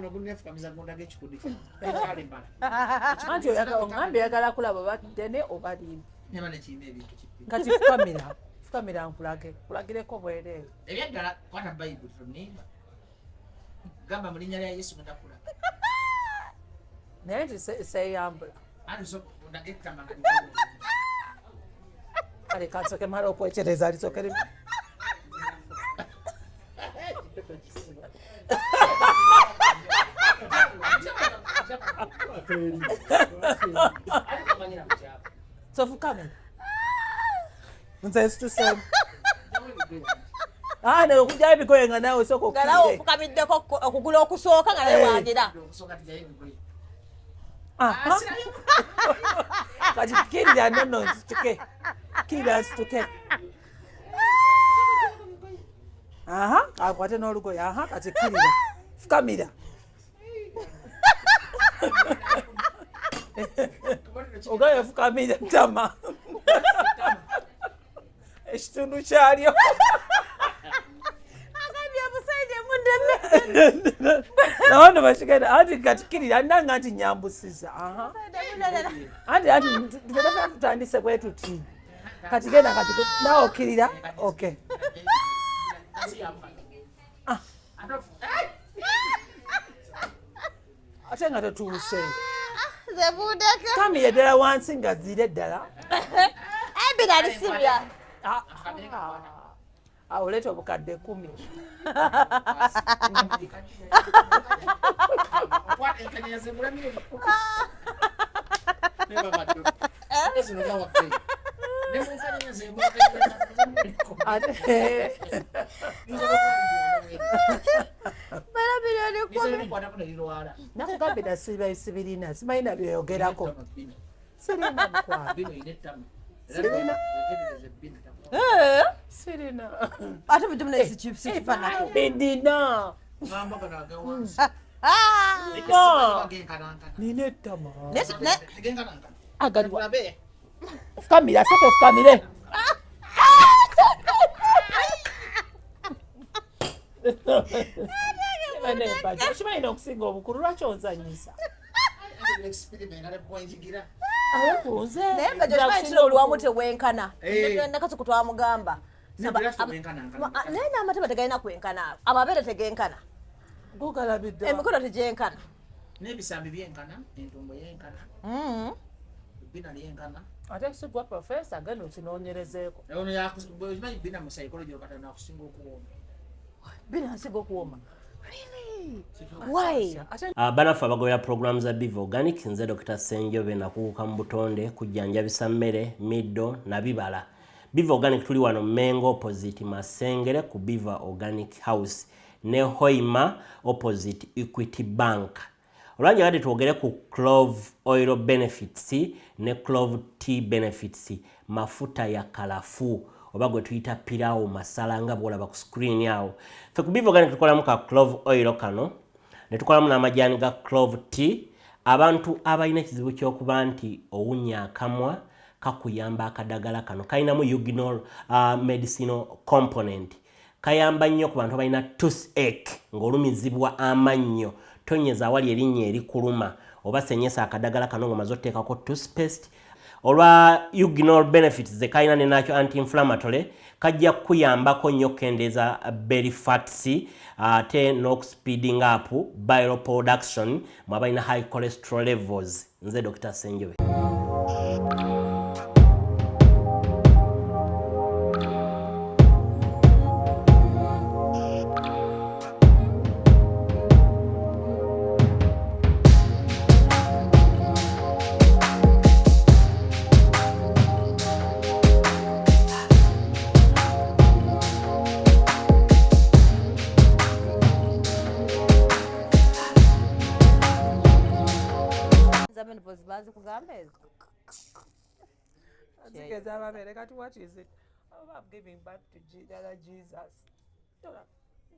no kunefukamiza gonda g'ekikundi kale mbala anti oyagala oyagala kulaba baddene obalimi nema nekiina ebintu kipi kati fukamira nkulagireko bwereere ebyaddala kwata bayibuli tonimba gamba mu linnya lya Yesu mudakula naye nti seyambula ndage ettama kale kansoke mala okwekyereza lisoke sofukamira nze situsemu ne okujjayo ebikoye nga naawe soka okukire ofukamiddeko okugula okusooka nga naye wagira kati kirira nono nsituke kirira nsituke akwate n'olugoye kati kirira fukamira ogaye fukamira tama ekitundu kyalyo agambye omusajja mudeme nawono bakigenda anti kati kirira ndanga nti nyambusiza anti tufena tutandise bwe tuti kati genda kati nawe okirira okay ate nga tetuuse kamiye ddala wansi nga zire ddala Bina ali serious oleeta obukadde 10 nakugambira sibirina simalina byeyogerako sirina sirina ate bitumulesi chifanako bidina nina ettama agaliwa fukamira soka ofukamire Bajjo kimanyi n'okusinga obukulu lwaki onzanyisa naye Bajjo kimanyi kino olwamu tewenkana nakasuku twamugamba naye n'amatema tegalina kwenkana amabeere tegenkana gugalabidde emikono tegyenkana n'ebisambi byenkana entumbo yenkana Bina lyenkana ate kisigwa profesa agenda okinoonyerezeeko okimanyi Bina mu psychology okatana akusinga okuwoma Bina nsiga okuwoma why banafu abagobera programu za Biva Organic nze Dr. Senjobe nakuuka mu butonde kujjanjabisa mmere middo na bibala. Biva Organic tuli wano Mengo opposite Masengere ku Biva Organic House ne Hoima opposite Equity Bank. Olwanja kati twogere ku clove oil benefits ne clove tea benefits mafuta ya kalafu oba gwe tuyita pirao masala nga bwolaba ku screen yawo. Fe ku Biva Organic tukolamu ka clove oil kano ne tukolamu n'amajani ga clove tea. Abantu abalina ekizibu ky'okuba nti owunya akamwa kakuyamba akadagala kano kalinamu eugenol medicinal component. Kayamba nnyo ku bantu abalina toothache ng'olumizibwa amannyo tonyeza awali erinnya erikuluma oba senyesa akadagala kano ng'omaze otteekako toothpaste. Olwa eugenol benefits ze kalina ne nakyo anti-inflammatory kajja kuyambako nnyo kendeeza belly fats ate n'okuspeeding up bile production mu abalina high cholesterol levels. Nze Dr. Senjobe. What is it? Oh, I'm giving back to Jesus.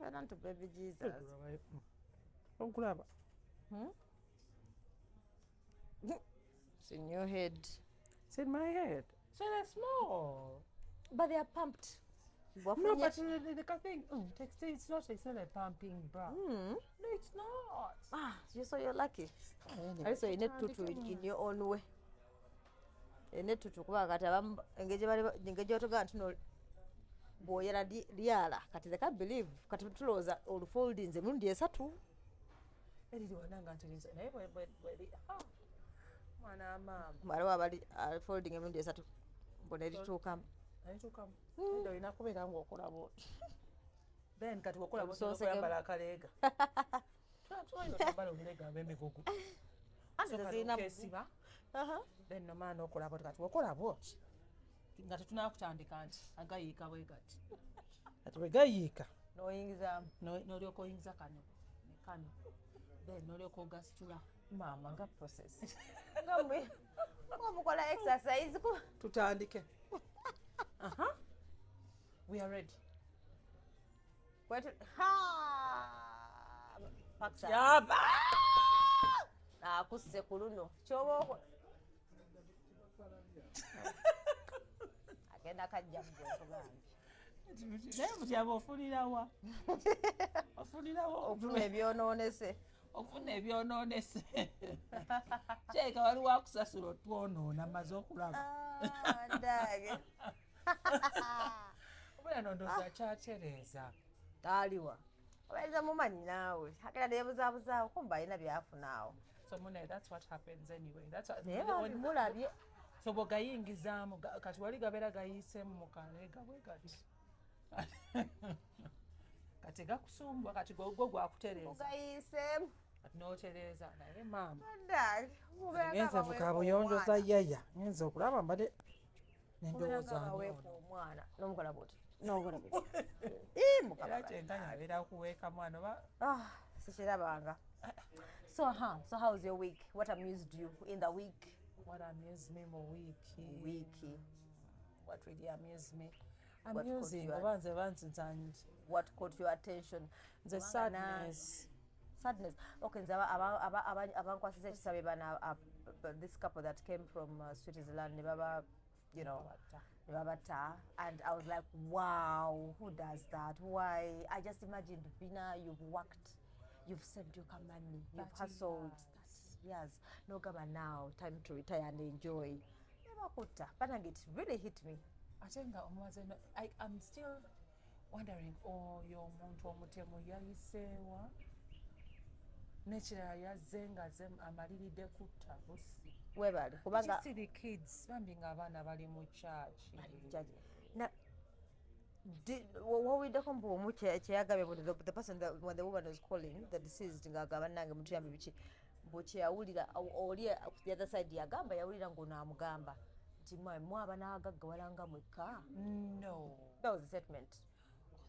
Not to baby Jesus. It's in your head. It's in my head. So they're small. But they are pumped. No, but the thing, it's not a pumping bra. No, it's not. you're lucky. Also, you need to in your own way. You need to kuba kati engage otoga ntino boyera lyala kati they can't believe kati tuloza olufoldings emundi esatu eriri wananga ntiriza naye bwe mwana mama waliwo abali folding emundi esatu mbona erituukamu ayituukamu ndo olina kubeera ng'okola bwoti then kati wakola bwoti okuyambala akaleega twayotambala obuleega ab'emigugu kesiba then nomaana okola bwoti kati wakola bwoti nga tetunakutandika nti agayiika bwe gati kati bwe gayiika noyingizamu n'olyoka oyingiza kano ne kano then n'olyoka ogasitula maama nga process nga mukola exercise ku tutandike we are ready yaba akusse ku luno kyoba agenda kajja mugotogambi naye mutyaba ofunirawa ofuna ebyonoonese ofuna ebyonoonese kyeka waliwo akusasula otwonoona maze okulaba ndage obera nondooza akyatereeza aliwa obayiza mumanyi naawe agenda neyebuzaabuzaawo kumba alina byafunaawo so mune that's what happens anyway naye mulabye so bwegayingizaamu kati wali gabeera gayiisemu mu kaleega bwe gati kati gakusumbwa kati gwo gwakutereeza gayiisemu kati n'otereeza naye maama ndage ngenze bukabuyonjo za yaya ngenze okulaba mbadde nendowooza omwana n'omukola bwoti era kyenkanya abeera kuweeka mwana oba sikirabanga. So how's your week? What amused you in the week? What amused me more Wiki. What really amused me? Amusing and what caught your attention? The sadness. Okay, abankwasiza ekisabe bana this couple that came from Switzerland, you know, and I was like, wow, who does that? Why? I just imagined, Bina, you've worked, you've saved your money, you've hustled. Yes, no gama now, time to retire and enjoy. But it really hit me. I think I'm still wondering, your muntu omutemu yayisewa nekirala yazzenga amaliridde kutta busi webali kubanga see the kids bambi nga abaana bali mu church na wawiddeko mbu omu kyeyagambye the person when the woman was calling the deceased ng'agamba nange mutuyambe biki mbu kyeyawulira oli the other side yagamba yawulira ng'onaamugamba nti mwaba n'agaggawala nga mwekka. No, that was a statement.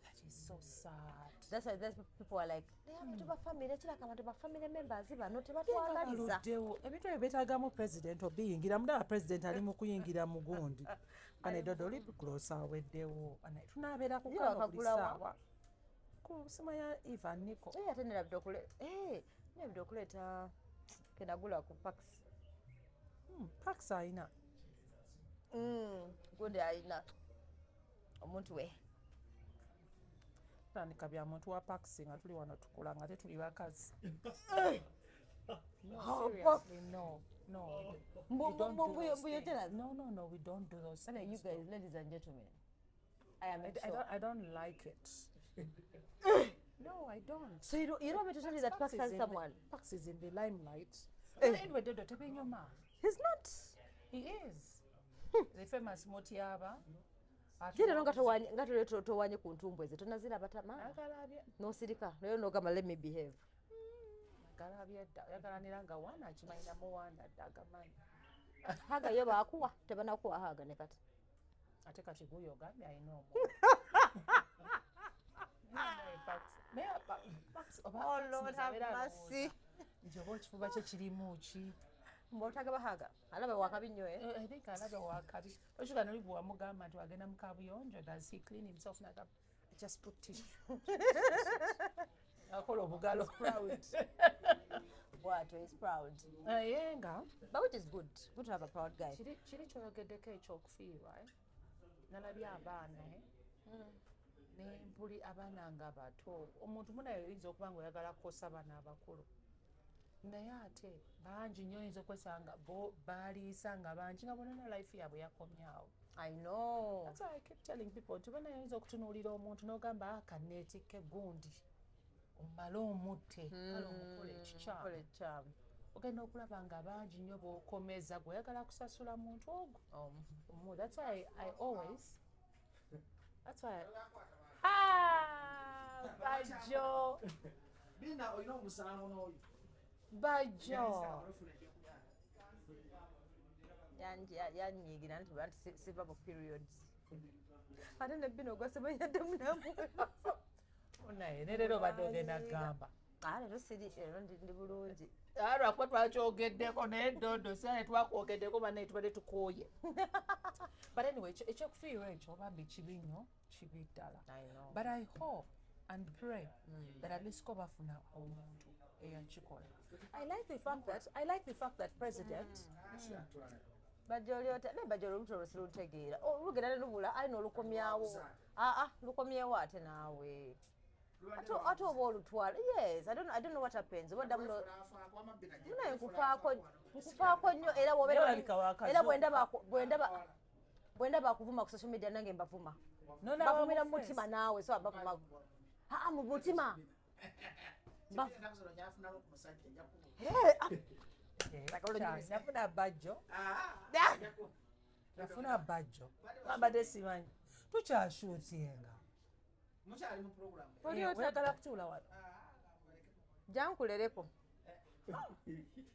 That is so sad. That's why people are like, they have to be family, family members, not to ebintu ebetagamu president obiyingira mudala president ali mu kuyingira mu gundi bane dodoli kulosa aweddewo tunabeera ku kano kulisaawa ku sima ya Ivan Nico atenera bidde okuleeta kenagula ku Pax ayina gundi ayina omuntu we tandika bya muntu wa Pax nga tuli wano tukula nga tetuli bakazi. No, seriously, no. We don't do those things. No, we don't do those things. You guys, ladies and gentlemen, I don't like it. No, I don't. So you don't want me to tell you that Pax has someone? Pax is in the limelight. Anyway, he's not. He is. The famous Motiaba. Jira nga towanye ku ntumbwe ze tonazira batama nosirika nayo nogamba let me behave agalabye dda yagalanira nga wana akimanyira mu wanda dda agamanyi haga yo baakuwa tebanakuwa haga ne kati ate kati guyo ogambye ayina omu nti oba ekifuba kye kirimu ki mbotaga bahaga alaba wakabi nnyo I think alaba wakabi oshuka noli bwe wamugamba nti wagenda mu kabuyonjo does he clean himself naga just put tissue akola obugalo what is proud yenga but which is good to have a proud guy kiri kyoyogeddeko ekyokufiirwa nalabye abaana nempuli abaana nga bato omuntu munayo oyinza okuba nga oyagala kukosa abaana abakulu naye ate bangi nnyo oyinza okwesanga bo baliisa nga bangi nga bonana life yaabwe yakomyawo. I know. That's why I keep telling people nti bonna oyinza okutunuulira omuntu n'ogamba akaneetikke gundi omale omutte kale omukole ekikyamu ogenda okulaba nga bangi nnyo b'okomeza gw'oyagala kusasula muntu ogwo. That's why I always Bajjo Bina oyina omusango n'oyo. Bajjo yanyigira nti bantu siva mu periods ate ne Bina ogwasemanyaddemu namu naye ne leero obadde ogenda kugamba leero ndi bulungi lwakuba twakyogeddeko naye ddodo sira ne twakwogeddeko bannaye tubadde tukooye. But anyway ekyokufiirwa ekyo bambi kibi nnyo kibi ddala. But I hope and pray that at least ko bafuna omuntu eyakikola. I like the fact that president Bajjo olyota ne Bajjo olubuto olusirutegeera olugenda ne lubula alina olukomyawo lukomyewo ate naawe ate oba olutwala. Yes, I don't know what happens obadda muno munaye nkufaako nnyo era bwendaba akuvuma ku social media nange mbavuma bavumira mu mutima naawe so bavuma mu mutima nafuna Bajjo nafuna Bajjo abadde simanyi tukyashuutinga oyagala kutuula wano jankulereko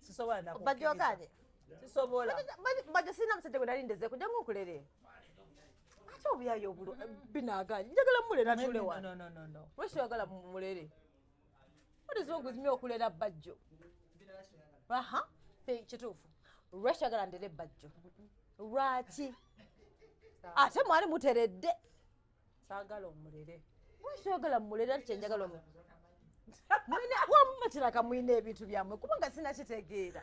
sisobola nako Bajjo oganye sisobola Bajjo sina musajja gwe nali ndezeeko jangu nkulere ate obyayo obulu binaganye njagala mulera tule wano no lwaki oyagala mulere what is wrong with me okulera Bajjo kituufu lwaki oyagala ndere Bajjo lwaki ate mwali muteredde saagala omulere lwaki oyagala mulere ati kyenjagala wamumakiraka mwine ebintu byammwe kubanga sinakitegeera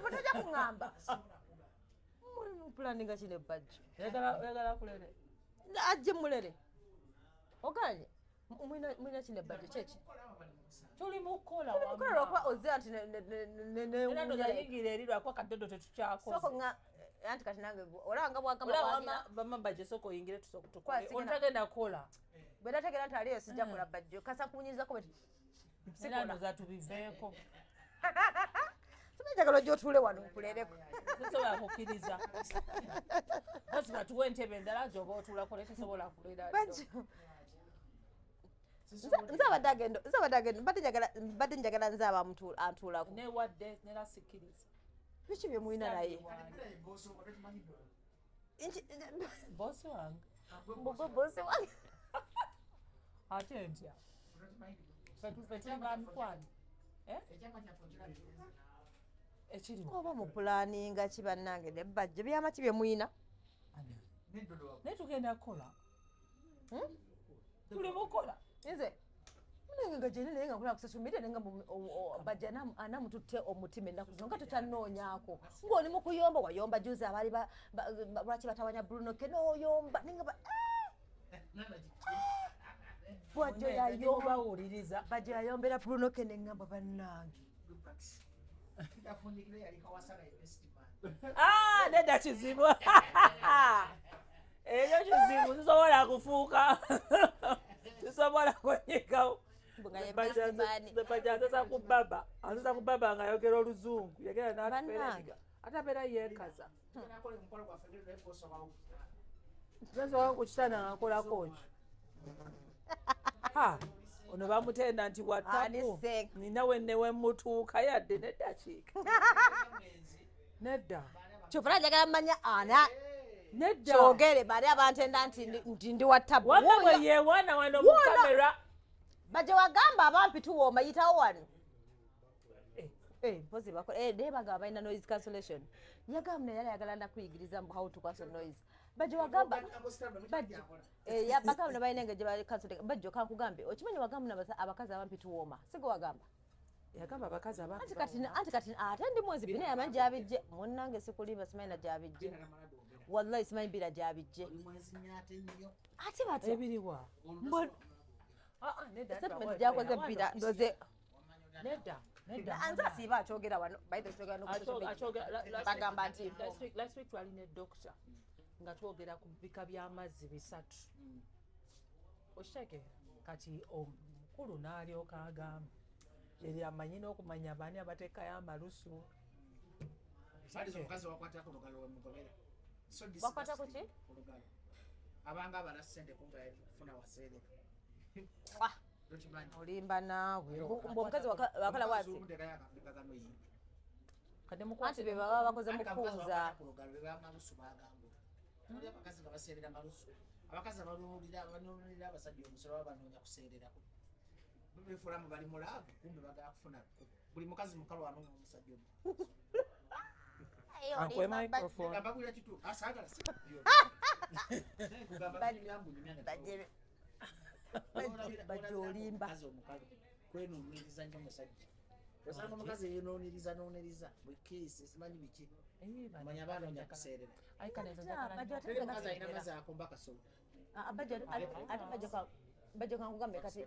butajja kuŋŋamba mupulaninga kino Bajjo oyagala kulere ajje mulere oganye mwina kino Bajjo kyeki tuli mukola lwakuba ozira nti neyingira eri lwakuba kaddodo tetukyakoze anti kati nange olanga bwagamba bama Bajjo soko oyingire tukole ontagenda kola bwe nategeera nti aliyo sijja kola Bajjo kasa kunyirizako bwe sikola tubiveeko njagala ojja otuule wano nkulereko tosobola kukkiriza basi batuwa entebe endala gyoba otuulako naye tosobola kulera nze abadde agenda mbadde njagala nze aba antuulako newadde nera sikkiriza biki bye mulina naye bosi wange bosi wange ate ntya fe tuli ba mikwano ekirimu oba mupulaninga ki bannange ne Bajjo byamaki bye mulina naye tugenda kukola tuli mukola nze munange nga gyeni naye nga nkola ku social media naye nga Bajjo anamututte omutima ennaku zino nga tokyanoonyaako ng'oli mu kuyomba wayomba juzi abaali lwaki batawanya Bruno ke n'oyomba naye nga Bajjo yayomba Bajjo yayombera Bruno ke ne ŋŋamba bannange nedda kizibu ekyo kizibu sisobola kufuuka sisobola kwenyekawo Bajjo asosa ku baba ng'ayogera oluzungu yagera n'atufeeraga ate abeera yeekaza nsobola ku kitanda nga nkolako ki ono bamutenda nti watapu nina wennewe mutuuka yadde neddakiika nedda kyofuna njagala mmanya ana nedda kyogere bali abantenda nti ndi watabu wamma bwe yeewaana wano mu kamera Bajjo wagamba abampi tuwooma yitawo wano mpozi bakola naye bagamba balina noise cancellation yagamba naye ayagala ndakuyigiriza how to cancel noise Bajjo wagamba bagamba balina engeri gye bali cancel Bajjo kankugambe okimanyi wagamba abakazi abampi tuwooma sigo wagamba yagamba abakazi abampi anti kati ate ndi mwezi Bina yamanyi gyabijje munnange sikulimba simanyi na gyabijje wallahi simanyi Bina gyabijje ate bati ebiriwa Statement gyakoze Bina ndoze nedda anza siiba akyogera wano by the way bagamba nti last week twalina edokita nga twogera ku bika by'amazzi bisatu okitegera kati omukulu n'alyoka agamba yeri amanyi n'okumanya abaani abateekayo amalusu bakwata ku ki abanga abala ssente kumba kufuna waseereka olimba naawe omukazi wakala bwati anti be baba bakoze mukuuza abakazi nga baseerera malusu abakazi abanunulira abasajja omusolo babanoonya kuseererako befulamu bali mulaavu kumbe bagala kufuna buli mukazi mukalu wanoonya omusajja bagulira kitu asagala Bajjo olimba kwenuniriza nnyo musajja osanga omukazi yenooniriza bwekeesi simanyi biki manya abanoonya kuseerera omukazi alina mazi akomba kasolo Bajjo kankugambe kati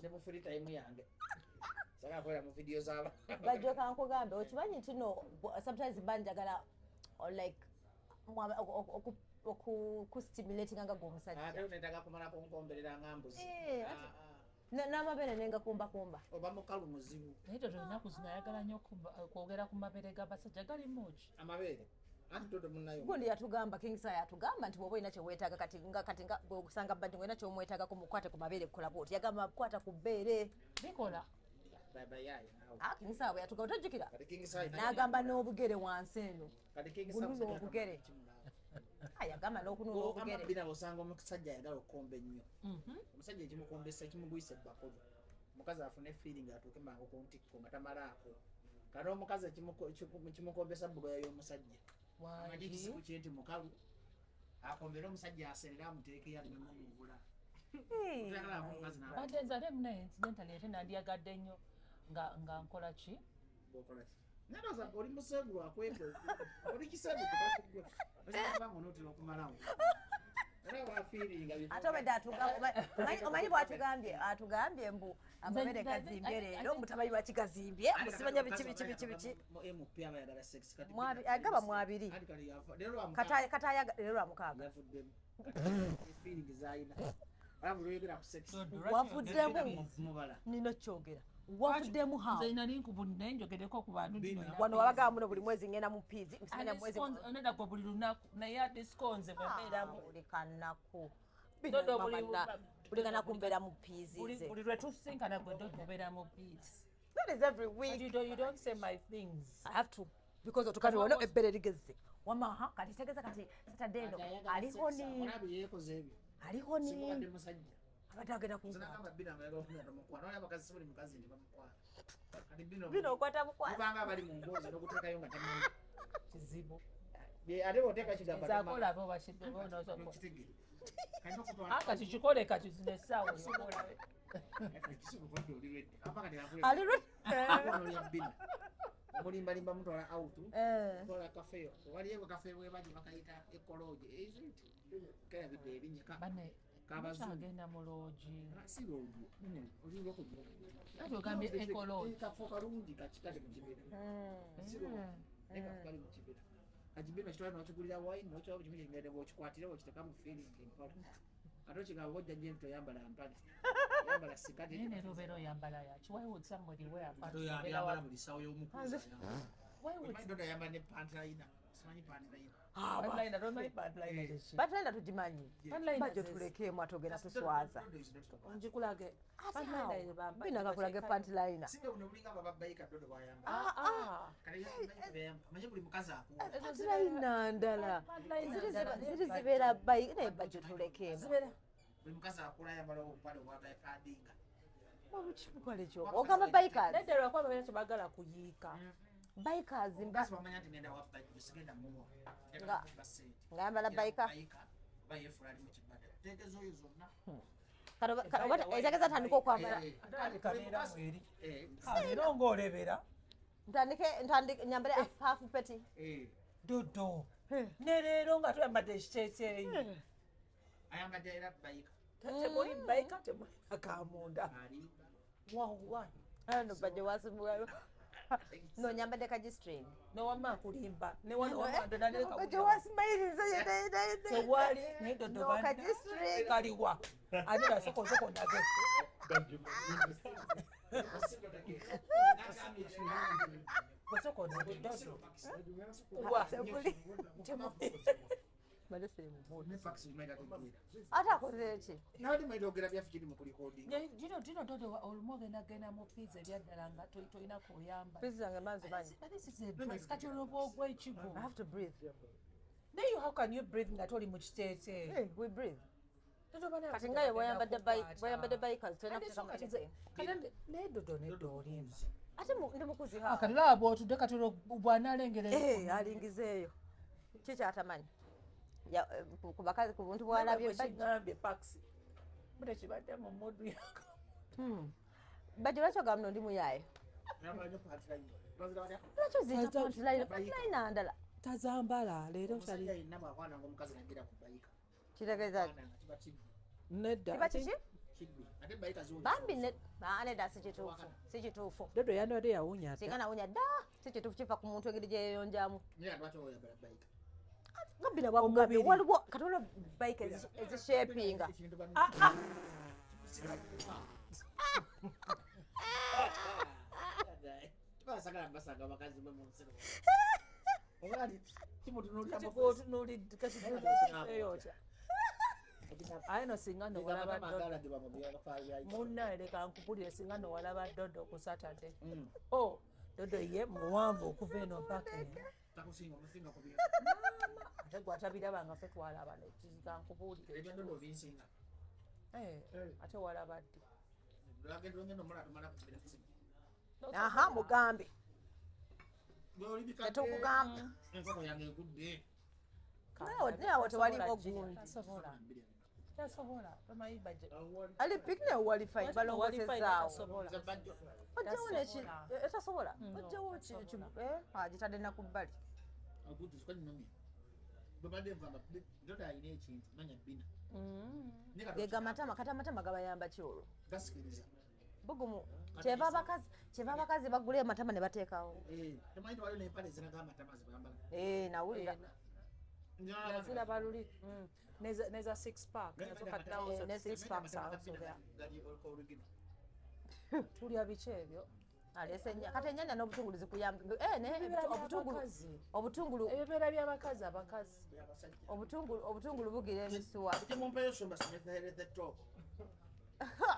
ne mu free time yange saka akola mu video z'aba Bajjo kankugambe okimanyi nti no sometimes banjagala like okustimulating nga gwomusajja ate netaka kumala kunkomberera ngambuzi n'amabere nengakumba oba mukalu muzibu naye ennaku zino ayagala nnyo kwogera ku mabere g'abasajja gali muki amabeere anti todo munayo gundi yatugamba kingisa yatugamba nti bwoba olina kyeweetaaga kati nga bwosanga Bajjo olina kyomwetaagako mukwate ku mabeere kukola bwoti yagamba kukwata ku bbeere bikola kingisa bwe yatugamba tojjukira n'agamba n'obugere wansi eno gunula obugere yagamba n'okunula obugere Bina osanga omusajja ayagala okukomba ennyo omusajja ekimukombesa ekimugwisa ebbakuli omukazi afune feeling atuuke mangu ku ntikko nga tamalaako kati omukazi kimukombesa buloya y'omusajja amagikisiku kye nti mukalu akombere omusajja aserera amuteekeyo alimemumubula badde nzale munaye incidentally ate nandiyagadde nnyo nga nkola ki nanoza oli museegu lwakweko oli kiseegu tukakugwe osanga onotera okumalawo era wafiiringa ate obedde omanyi bwatugambye mbu amabere gazimbye leero mutamanyi lwaki gazimbye musibanya biki agaba mwabiri kati leero lwamukaaga wavuddemu nina kyogera wavuddemu wano wabagamba muno buli mwezi ngenda mu piizi onedako buli lunaku naye ate sikonze bwebeeramu buli kanaku buli kanaku mbeera mu piizi ze buli lwe tusinkana gwe obeera mu piizi that is every week you don't say my things I have to because otukati wano ebbere ligezze wamaha kati tegeza kati Saturday eno aliho ni abatagenda kunkaba bino okwata mukwasi kubanga abali mu mboozi n'okuteekayo nga tamanyi kizibu ate bw'oteeka kigambo nzakola abo kati kikole kati zino essaawa omulimbalimba mutwala out tola kafeyo waliyo kafe bwebaji bakayita ekoloje kerabidde erinnya agenda mu loogi si loogi oli lwokugira ate ogambye ekoloji kafo kalungi kakikale mu kibira si loogi kali mu kibira akibira kitwala n'okigulira wine n'okyoba kimu kyengende bw'okikwatira bw'okiteeka mu feeling empola ate okigamba bw'ojja gye nti oyambala mpale yambala sikati naye neero obeera oyambala yaki why would somebody wear a pant yambala buli ssaawa y'omukuuza omanyi yambala ne pantlayina simanyi pantlayina batulaina tugimanyi Bajjo tulekeemu ate ogenda tuswaza njikulage Bina kakulage pantilayina pantilayina ndala ziri zibeera bayi naye Bajjo tulekeemu obukipale kyoba ogamba bikers nedda lwakuba babeera tebagala kuyiika bikers ngayambala bika ezageza tandika okwambala era ng'olebera nyambale hafu peti dodo ne leero nga tuyambadde ekiteeteeyi temuli baika temuli akamunda why ano Bajjo wasumbuka no nyambadde ka G-string no wama kulimba ne wano wamando naleka Bajjo wasmile tewali naye no dodo ka G-string kaliwa ani basoko ndage basoko ndage dodo wa ate akoze ki gino dodo olumu ogenda mu pizza ebyaddala nga tolina kuyamba pizza zange manzi manyi kati oloba ogw'ekigo I have to breathe naye how can you breathe nga toli mu kiteete we breathe kati ngaye bweyambadde bikers tolina naye dodo ne Doreen ate ndi mukuzi kati laba bwotudde kati bwanalengera alingizeeyo kikyatamanyi ku buntu bwalabye kigambye paxi mute kibadde mu mudu yaka Bajjo lwaki ogamba no ndi muyaaye lwaki oziyita punchline ndala tazambala leero kitegeeza nedda kiki bambi nedda si kituufu dodo yandwadde yawunya singa nawunya dda si kituufu kifa ku muntu engeri gyeyeyonjamu nga Bina bwakugambye waliwo kati olwo bayika ezishepinga aye no singa nowalaba munnaye leka nkupulire singa nowalaba dodo ku Saturday dodo ye muwanvu okuva eno mpaka eno ate gwatabirabanga fe twalaba kankubuulire ate walabadde aha mugambe tetukugamba nawe tewaliwo gundi tasobola bamanyi Bajjo ali pikine walifayi balongosezaawo ojjawo neki etasobola ojjawo agitadde nakubbali gega matama kati amatama gabayamba ki olwo bugumu kyeva abakazi bagula amatama ne bateekawo nawulira ziraba luli neza 6 pack ne 6 pack tulya biki ebyo kati ennyanya n'obutungulu zikuyamba obutungulu ebibeera by'abakazi obutungulu bugira emisuwa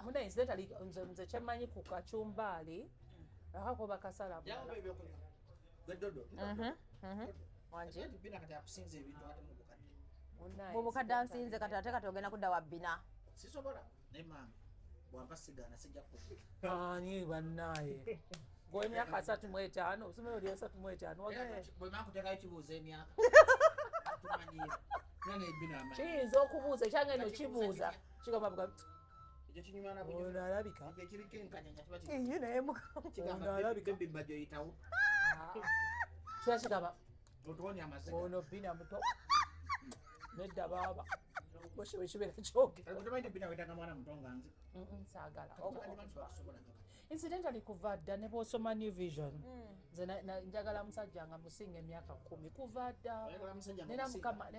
munaye nze kyemmanyi ku kacumbaali akako bakasala bwobukadde ansinze kati ate kati ogenda kudda wa Bina ani bannaye gw'emyaka 35 osomero lya 35 kiyinza okubuuza ekyange no kibuuza kigamba Alabika kiba kigamba ono Bina muto nedda baaba bwekibeera kyogera incidentally kuva dda ne bwosoma New Vision nze njagala musajja nga musinga emyaka 10 kuva dda nera mukama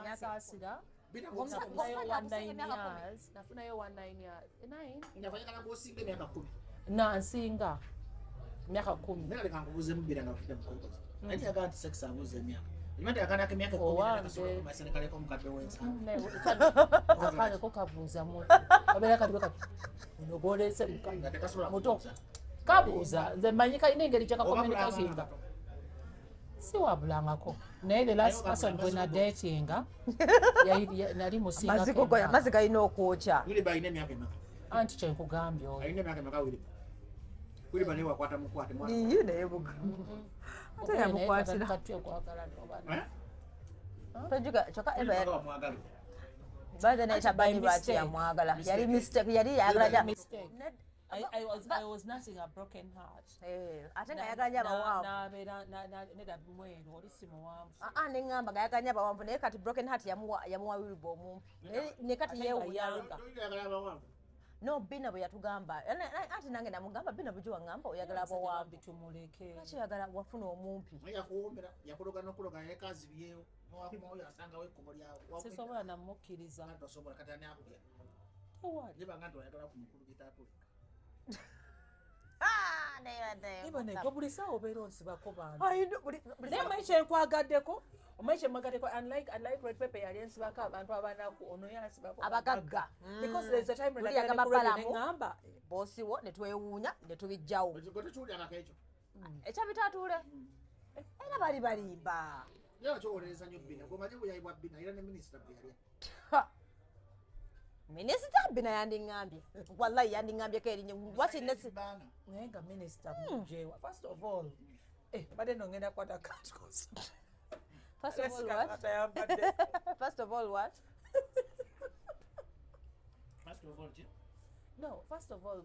yansaasira nafunayo 19 years nansinga emyaka 10 kokabuuza nogolese muto kabuuza nze manyi kalina engeri gyakakomunikasinga siwabulangako naye the last person gwe nadetinga nali musinga mazzi galina okwokya anti kyenkugambye oyo iyo naye ate yamukwatira kyokka baza naye tabanyi lwaki yamwagala yali mistake yali yagala I was nursing a broken heart. Ate nga yaganya abawanvu. N'abeera nedda mweru oli si muwanvu. Neŋŋamba nga yaganya abawanvu naye kati broken heart yamuwa wilba omumpi. Ne kati yeewunyanga. No, Bina bwe yatugamba. Ate nange namugamba Bina buji waŋŋamba oyagala abawanvu. Tumuleke. Lwaki oyagala wafuna omumpi? Yakuwombera yakuloga n'okuloga naye kazibyewo. N'owakumawo yasangawo ekkomo lyawo. Sisobola namukkiriza. Tosobola kati ani akulya. Tewali. Niba nga oyagala kumukulu gitaatulika. Ibone gwe buli ssaawa obeera onsibako bantu. Naye omanyi kyenkwagadeko? Omanyi kyemwagaddeko unlike Red Pepper yali ensibako abantu abanaku ono yansibako abagagga. Because there's a time when neŋŋamba boosi wo ne twewuunya ne tubijjawo. Ekyabitaatule era bali balimba. Era kyowolereza nnyo Bina gwomanyi buyayibwa Bina era ne minisita bwe yali. Minisita Bina yandiŋŋambye wallahi yandiŋŋambyeko erinnya wakinesi naye nga minisita mujeewa. First of all badde nongenda kukwata katikosa. First of all what? First of all what? First of all No, first of all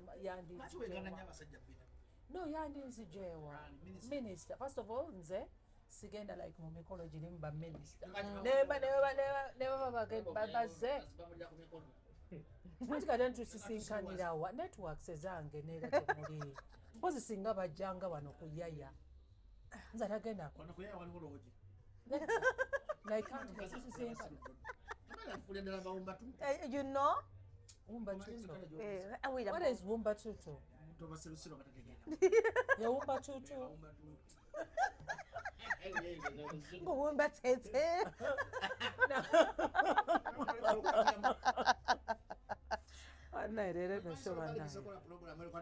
no yandinzijeewa minisita. First of all nze sigenda like mu mikolo girimu ba minisita nebabaze anti ntusisinkaniranwa networks ezange neera temuli mpozi singa bajjanga wano kuyaya nze tagenda like anti nesisisinkani you know Wumba tutu. What What is Wumba tutu? Yeah, Wumba tutu. Wumba tete. Anaerere noshoba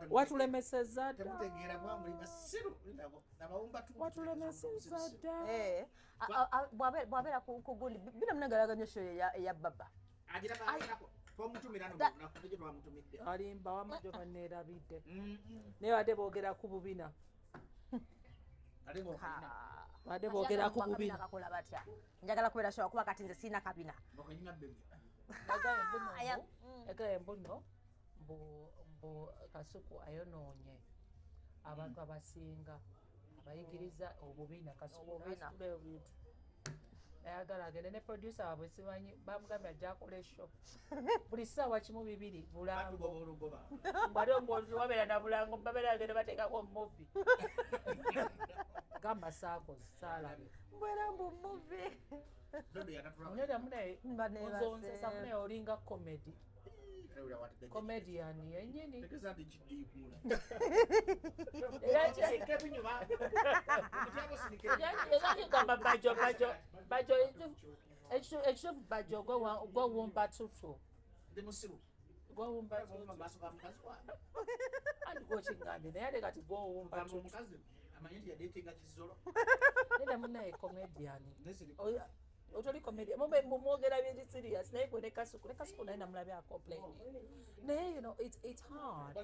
watulemeseza dda. Watulemeseza dda. Bw'abeera ku gundi Bina munagalaganya show ya Baba. Alimba wamajjo banneerabidde naye wadde boogera ku Bubina wadde boogera ku Bubina kakola batya njagala kubeera show kuba kati nze siina kabina yagala embuno mbu Kasuku ayonoonye abantu abasinga abayigiriza obubina Kasuku bintu ayagala agende ne producer waabwe simanyi bamugambye ajja akola eshow buli ssaawa kimu bibiri bulango mbade omuwozi wabeera na bulango babeera agende bateekako muvi gamba saakozi saalabe mbwera mbu muvi nyoda munaye nzonsesa munaye olinga comedy comedian yennyini gamba Bajjo ekituufu Bajjo gwe Wumba tutu gwe Wumba tutu andi gwekingambye naye ate kati gwe Wumba tutu neda munaye comedian otoli comedian mwogera bintu serious naye gwe ne Kasuku naye namulabye acomplain naye you know it's hard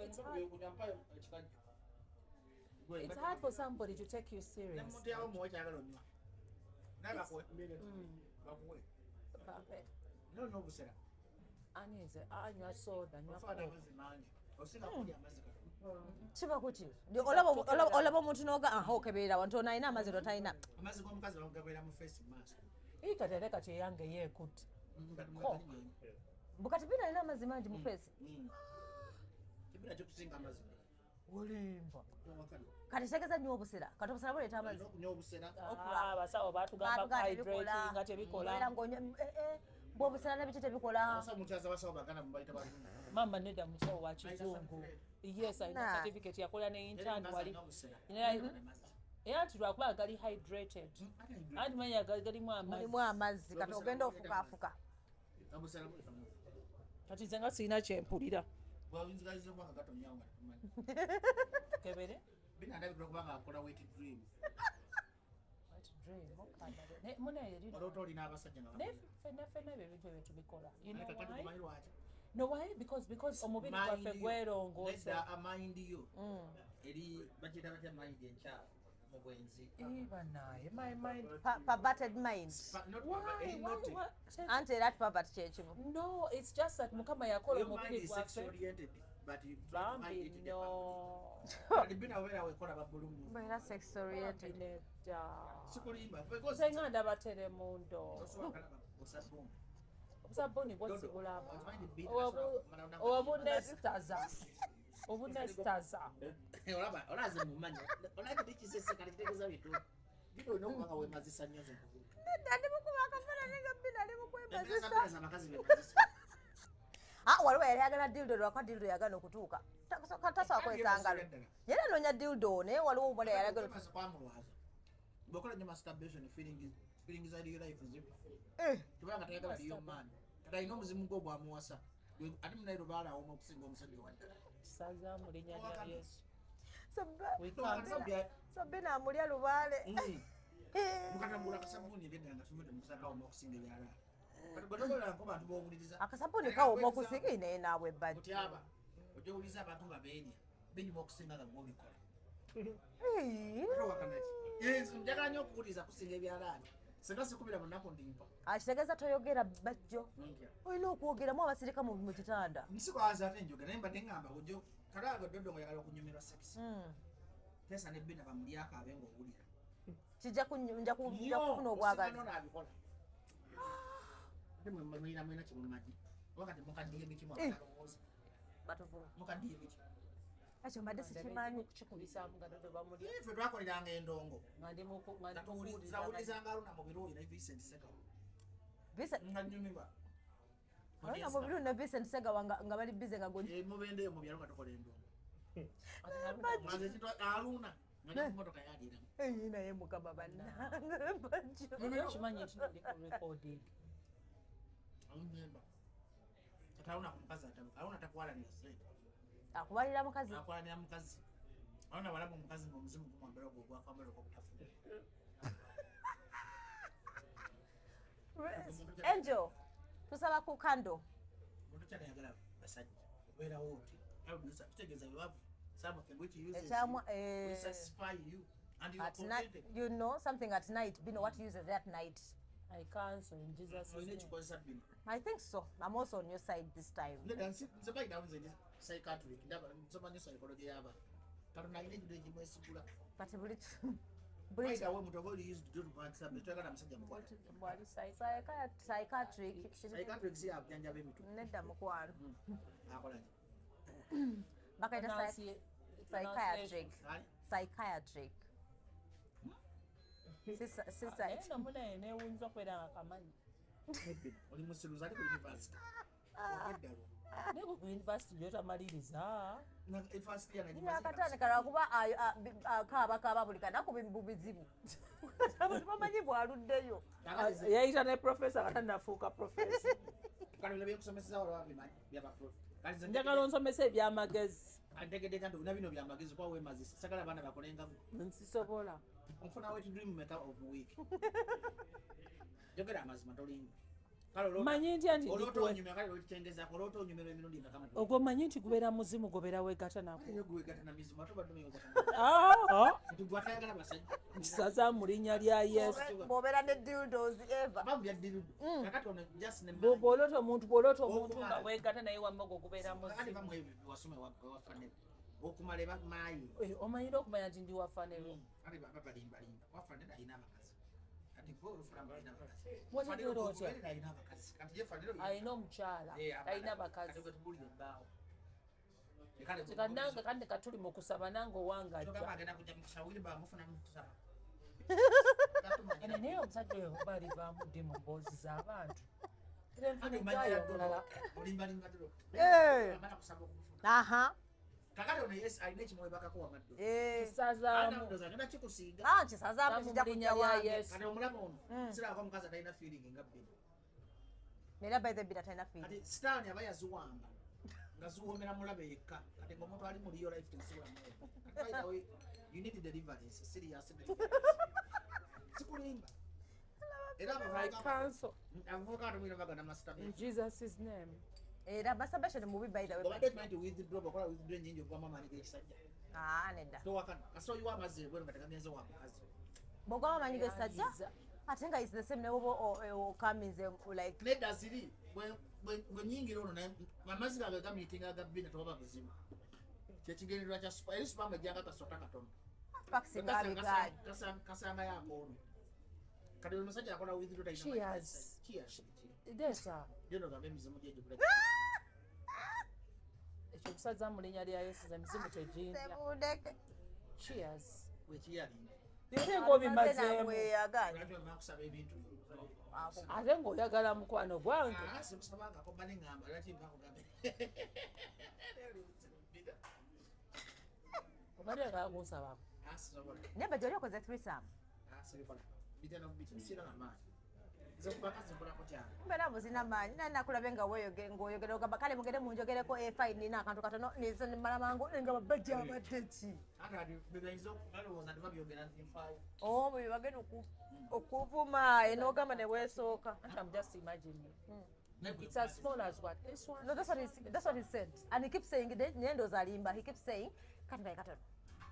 it's hard for somebody to take you serious. Anize anywa soda kiba kuti olaba omuntu noga okeberera wantu onaayina amazzi totalina ikatereka kyeyange yeekutte bukati Bina alina amazzi mangi mu feesi olimba kati tegeza nnyo obusera kati obusera buleeta amazzi abasawo batugamba hydrating nga tebikola bw'obusera nebiki tebikola mama nedda musawo wa kizungu yes alina certificate yakola ne intern wali era nti lwakuba gali hydrated anti manya galimu amazzi kati ogenda ofukaafuka kati nze nga sirina kyempulira kebere fenna ebyo ebintu ebyo tubikola no why because omubiri gwaffe gwerongoosa eri bakiyita batya mind enkyafu mu bwenzi banaye my mind perverted minds anti era ati pervert kyekimu no it's just that mukama yakola omubiri gwaffe but you Bambi no. Bina wera wekola babulumu. Bina sex oriented. Sikulimba because Senga ndabatere mundo. Obusabuni bwosibula. Obunestaza. Obunestaza. Olaba olaze mumanya. Olaje dikisese kali kitegeza bitu. Bino no kubanga wemazisa nyozo. Ndandi mukubaka fana nenga Bina ali mukwemazisa. Ndazisa makazi bemazisa. Waliwo yali ayagala dildo lwakwa dildo yagala okutuuka tasobola kwesangalo yera noonya dildo naye waliwo omuwala yayagala bwokola nnyo masturbation feelings za real life zipo tubanga tayagala liyo maani kati alina omuzimu gwo bwamuwasa ate munairo baalaawoma okusinga omusajja waddala kisazaamu linnya lya Yesu so Bina amulya lubaale mukatambula kasabuni ngedda nga tumudde mukusakaawoma okusinga ebyalaala akasabuni kawooma okusinga naye naabwe bajja ojawuliza abantu nga beenya benyuma okusinga nga gwobikola njagala nnyo okuwuliza kusinga ebyalaani singa sikubira mu nnaku ndimpa akitegeeza toyogera Bajjo olina okwogeramu abasirika mu kitanda nsikwaza ate njogera naye mbadde ngamba ojo kalaaga doddo nga yagala okunyumirwa sekisi teesa ne Bina bamulyako abe ngaowulira kijja kufuna obwagazi mwina kimumaji wakati mukadiye bikimu mukadiye biki ekyo mbadde sikimanyi kikubisaamu nga dodo bamulya ife twakoleranga endongo zawulizanga aluna mu biruuyi ne Vincent Segawa nga nyumirwa aluna mu biruuyi ne Vincent Segawa nga bali bize nga goni mubendeyo mu byalo nga tukola endongo maze kitwa aluna nga mmotoka yaliramu naye mukama bannange Bajjo kimanyi nti ndi ku recording Atauna kumkaza atauna takwala ni straight. Akubalira mukazi. Akwalanira mukazi. Auna walamu mukazi ngo muzimu kumwambira go gwa kwambira ko kutafuta. Angel, tusaba ku kando. Muntu cyane yagala basajja. Wera wote. How do you tegeza you have something which you use to satisfy you and you at night, you know something at night. Bino what uses at night? I cancel in Jesus' name. I think so. I'm also on your side this time. Somebody down in psychiatric. Somebody psychology yaba. Karuna ile ndio jibu esikula. But bullet. Bullet awe mutogoli used to do back sub. Tweka na msajja mkwala. Bwali psychiatric. Psychiatric si abjanja be mitu. Nedda mukwalo. Akola. Bakaita psychiatric. Psychiatric. Sisa eno muna ene wunza kwera akamanyi oli musiruza ali ku university nego ku university jota maliriza na university yana nyuma akatane kala kuba kaba buli kanaku bizibu abantu bamanyi bwaluddeyo yayita ne professor katanafuuka professor kale lebe kusomesa wala wabimanyi byaba prof kale njagala onsomesa ebyamagezi antegedde kanti una bino byamagezi kwa wemazisa sagala abana bakolenga nsisobola Mfuna wet dream maker of the week. Jogera amazima tolinga. Manyi nti andi oloto nyumya kale olitengeza oloto nyumya emirundi ngakama. Ogwo manyi nti kubeera muzimu gobera wegata nako. Yo gwegata na mizimu atoba dume yogata. Tugwatayagala basajja. Kisaza mu linnya lya Yesu. Bobera ne dildos ever. Babu ya dildo. Kakati ono just ne. Boloto omuntu nga wegata naye wammogo kubeera muzimu. Kati bamwe wasume wafane. Okumale ba mayi. Omanyira okumanya nti ndi wafanero. Kati baba balimba. Wafane ayina abakazi. Kati go fulamba ayina abakazi. Wazigero otya? Ayina abakazi. Kati yefanero. Ayina omukyala. Ayina abakazi. Kati betubulira embaawo. Tekananga kandi katuli mu kusaba nange owanga ajja. Tokaba agenda kujja mu kusawuli ba mufuna mu kusaba. Ene naye omusajja oyo balivaamu ddi mu mboozi z'abantu. Aha. Kakati ono yes alina ekimwe bakako wamaddo. Kisazaamu. Agenda kikusiiga. Kisazaamu kijja kujja wange. Kati omulaba ono sirako omukazi atalina feeling nga Bina. Era by the Bina atalina feeling. Kati sitaani aba yaziwanga nga ziwoomera mulabe yekka. Kati ng'omuntu ali mu real life temusobola mwewo. By the way, you need deliverance, serious deliverance. Sikulimba. Era abavubuka atumira bagana masturbation. In Jesus' name. Era masturbation mubi by the way. Obadde tumanyi nti withdraw bakola withdraw nyingi okuva mu maanyi g'ekisajja. Nedda. Towakana. Kasita oyiwa amazzi bwenu nga tegagenze wa mukazi. Bw'ogwa mu maanyi g'ekisajja? Ate nga is the same ne woba okaminze like. Nedda ziri bwe nyingira ono amazzi gange gamiitinga ga Bina tewaba buzibu kyekigendererwa kya super eri super amajjanga kasota katono kasanga yakoono kati buli musajja akola withiro talina gendo gambe emizimu gyegyo ekyo omusajja mu linnya lya Yesu emizimu tegindya wekiyalinda ate ng'obimazeemu kusaba ebintu ate ng'oyagala mukwano gwange simusabangako bane ngamba lwaki nkakugambe obadde oyagala kunsabako naye Bajjo oli okoze threesome mbeera muzina maanyi naye nakulabe nga ng'oyogera ogamba kale mugende munjogereko fine nina akantu katono nimala mangu nga babajja abadde ki bwe bagenda okuvuma n'ogamba ne weesooka I'm just imagining it's as small as what this one no that's what he said and he keeps saying nendoza alimba he keeps saying katono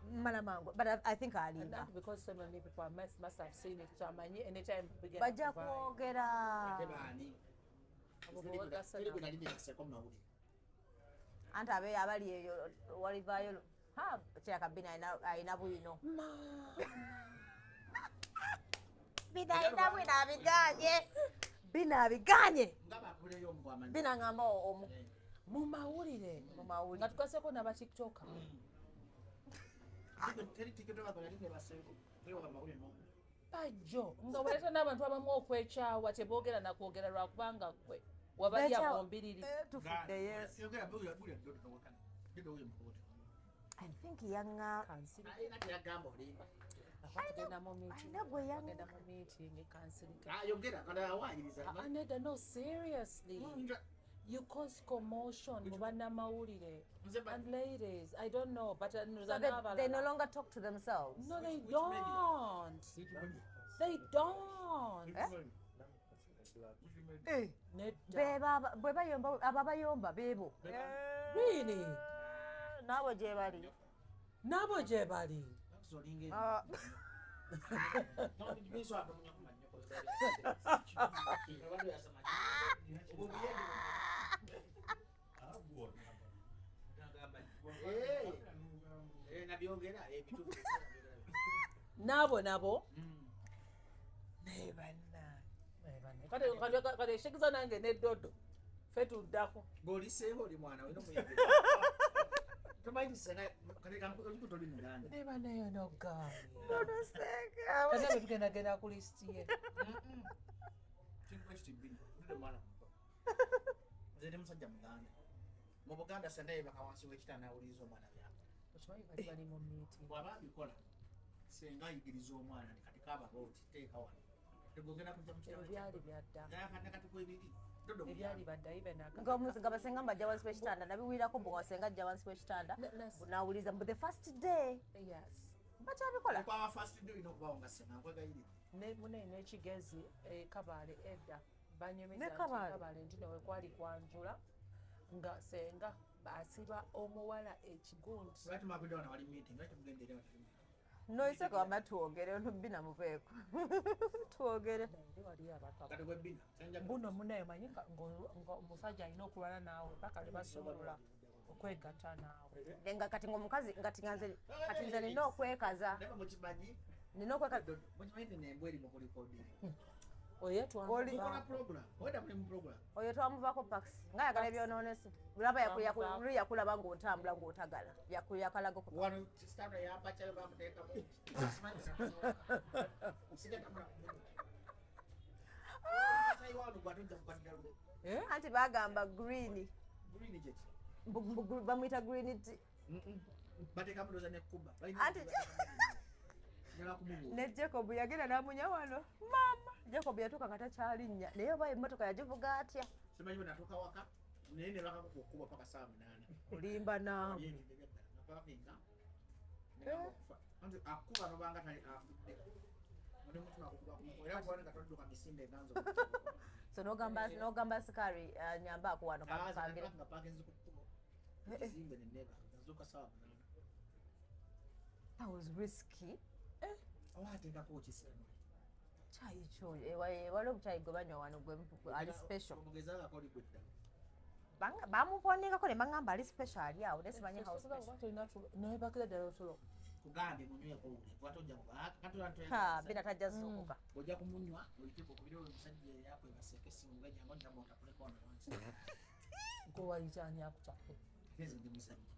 Malamango, but I think I'll leave that because so many people must have seen it. So anytime we get Bajja kwogera anti abe abali eyo walivaayo kyaka Bina ayina bwino Bina ayina bwino abiganye Bina abiganye Bina ngamba mu mawulire nga tukaseko n'aba TikTok Bajjo nga waleeta n'abantu abamu okwekyawa teboogera nakwogera lwakubanga gwe wabalya bombiriri tufudde Yesu I think yanga agenda mu meeting Aneda no seriously you cause commotion mu bannamawulire and ladies I don't know but so they no longer talk to themselves no they don't bwe bayomba ababayomba beebo really nabo gye bali nabo kati eshikiza nange neddodo fe tuddako ng'oliseeho oli mwana we nomuyege tomayitisengaolikuti muganda nebaneyo nogaali betugendagenda ku lisiti ye nze ndi musajja muganda mu Buganda senga yebaka wansi w'ekitanda awuliriza omwana bali mu meeting bw'aba abikola senga ayigiriza omwana kati kaaba booti teeka wano tegogenda kujja mu ebyali byadda kati kwebiri ebyali baddayo nga basenga mbajja wansi w'ekitanda nabiwirako bwe wasenga ajja wansi w'ekitanda nawuliriza mbu the first day bakyabikola kwaba first day olina okubawo nga senga nkwegayirira mune n'ekigezi kabaale edda banyumiza kabaale nti newe kwali kwanjula nga senga asiba omuwala ekigundi noiseka wamba twogere Bina muveeko twogere buno munaye manyi omusajja alina okulwana naawe paka lebasobola okwegatta naawe nga kati ngaomukazi kati nze nina okwekaza oyo twamuvaako pax nga yagala ebyonoonese laba yakulaba ng'otambula ng'otagala yakalaga anti bagamba green bamuyita green ne Jacob yagenda namunya wano mama Jacob yatuuka nga takyalinnya naye oba emmotoka yagivuga atya olimba naawe so nogamba sikari nyamba akuwano kamupangire that was risky awateekako kiseno Chai cho wale obuchayi gwe banywa wano gwe ali special. Bamuponingako ne bagamba ali special ali awo nesimanyi house nebakira ddala otulo kugambe munyweko watojja Bina tajja zzuukuka ojja kumunywa oyiteko okubira omusajja yakwebasa ekesimu ngajjango ntamotakuleko ono wansi nkowayitani akukyako eze ndi musajja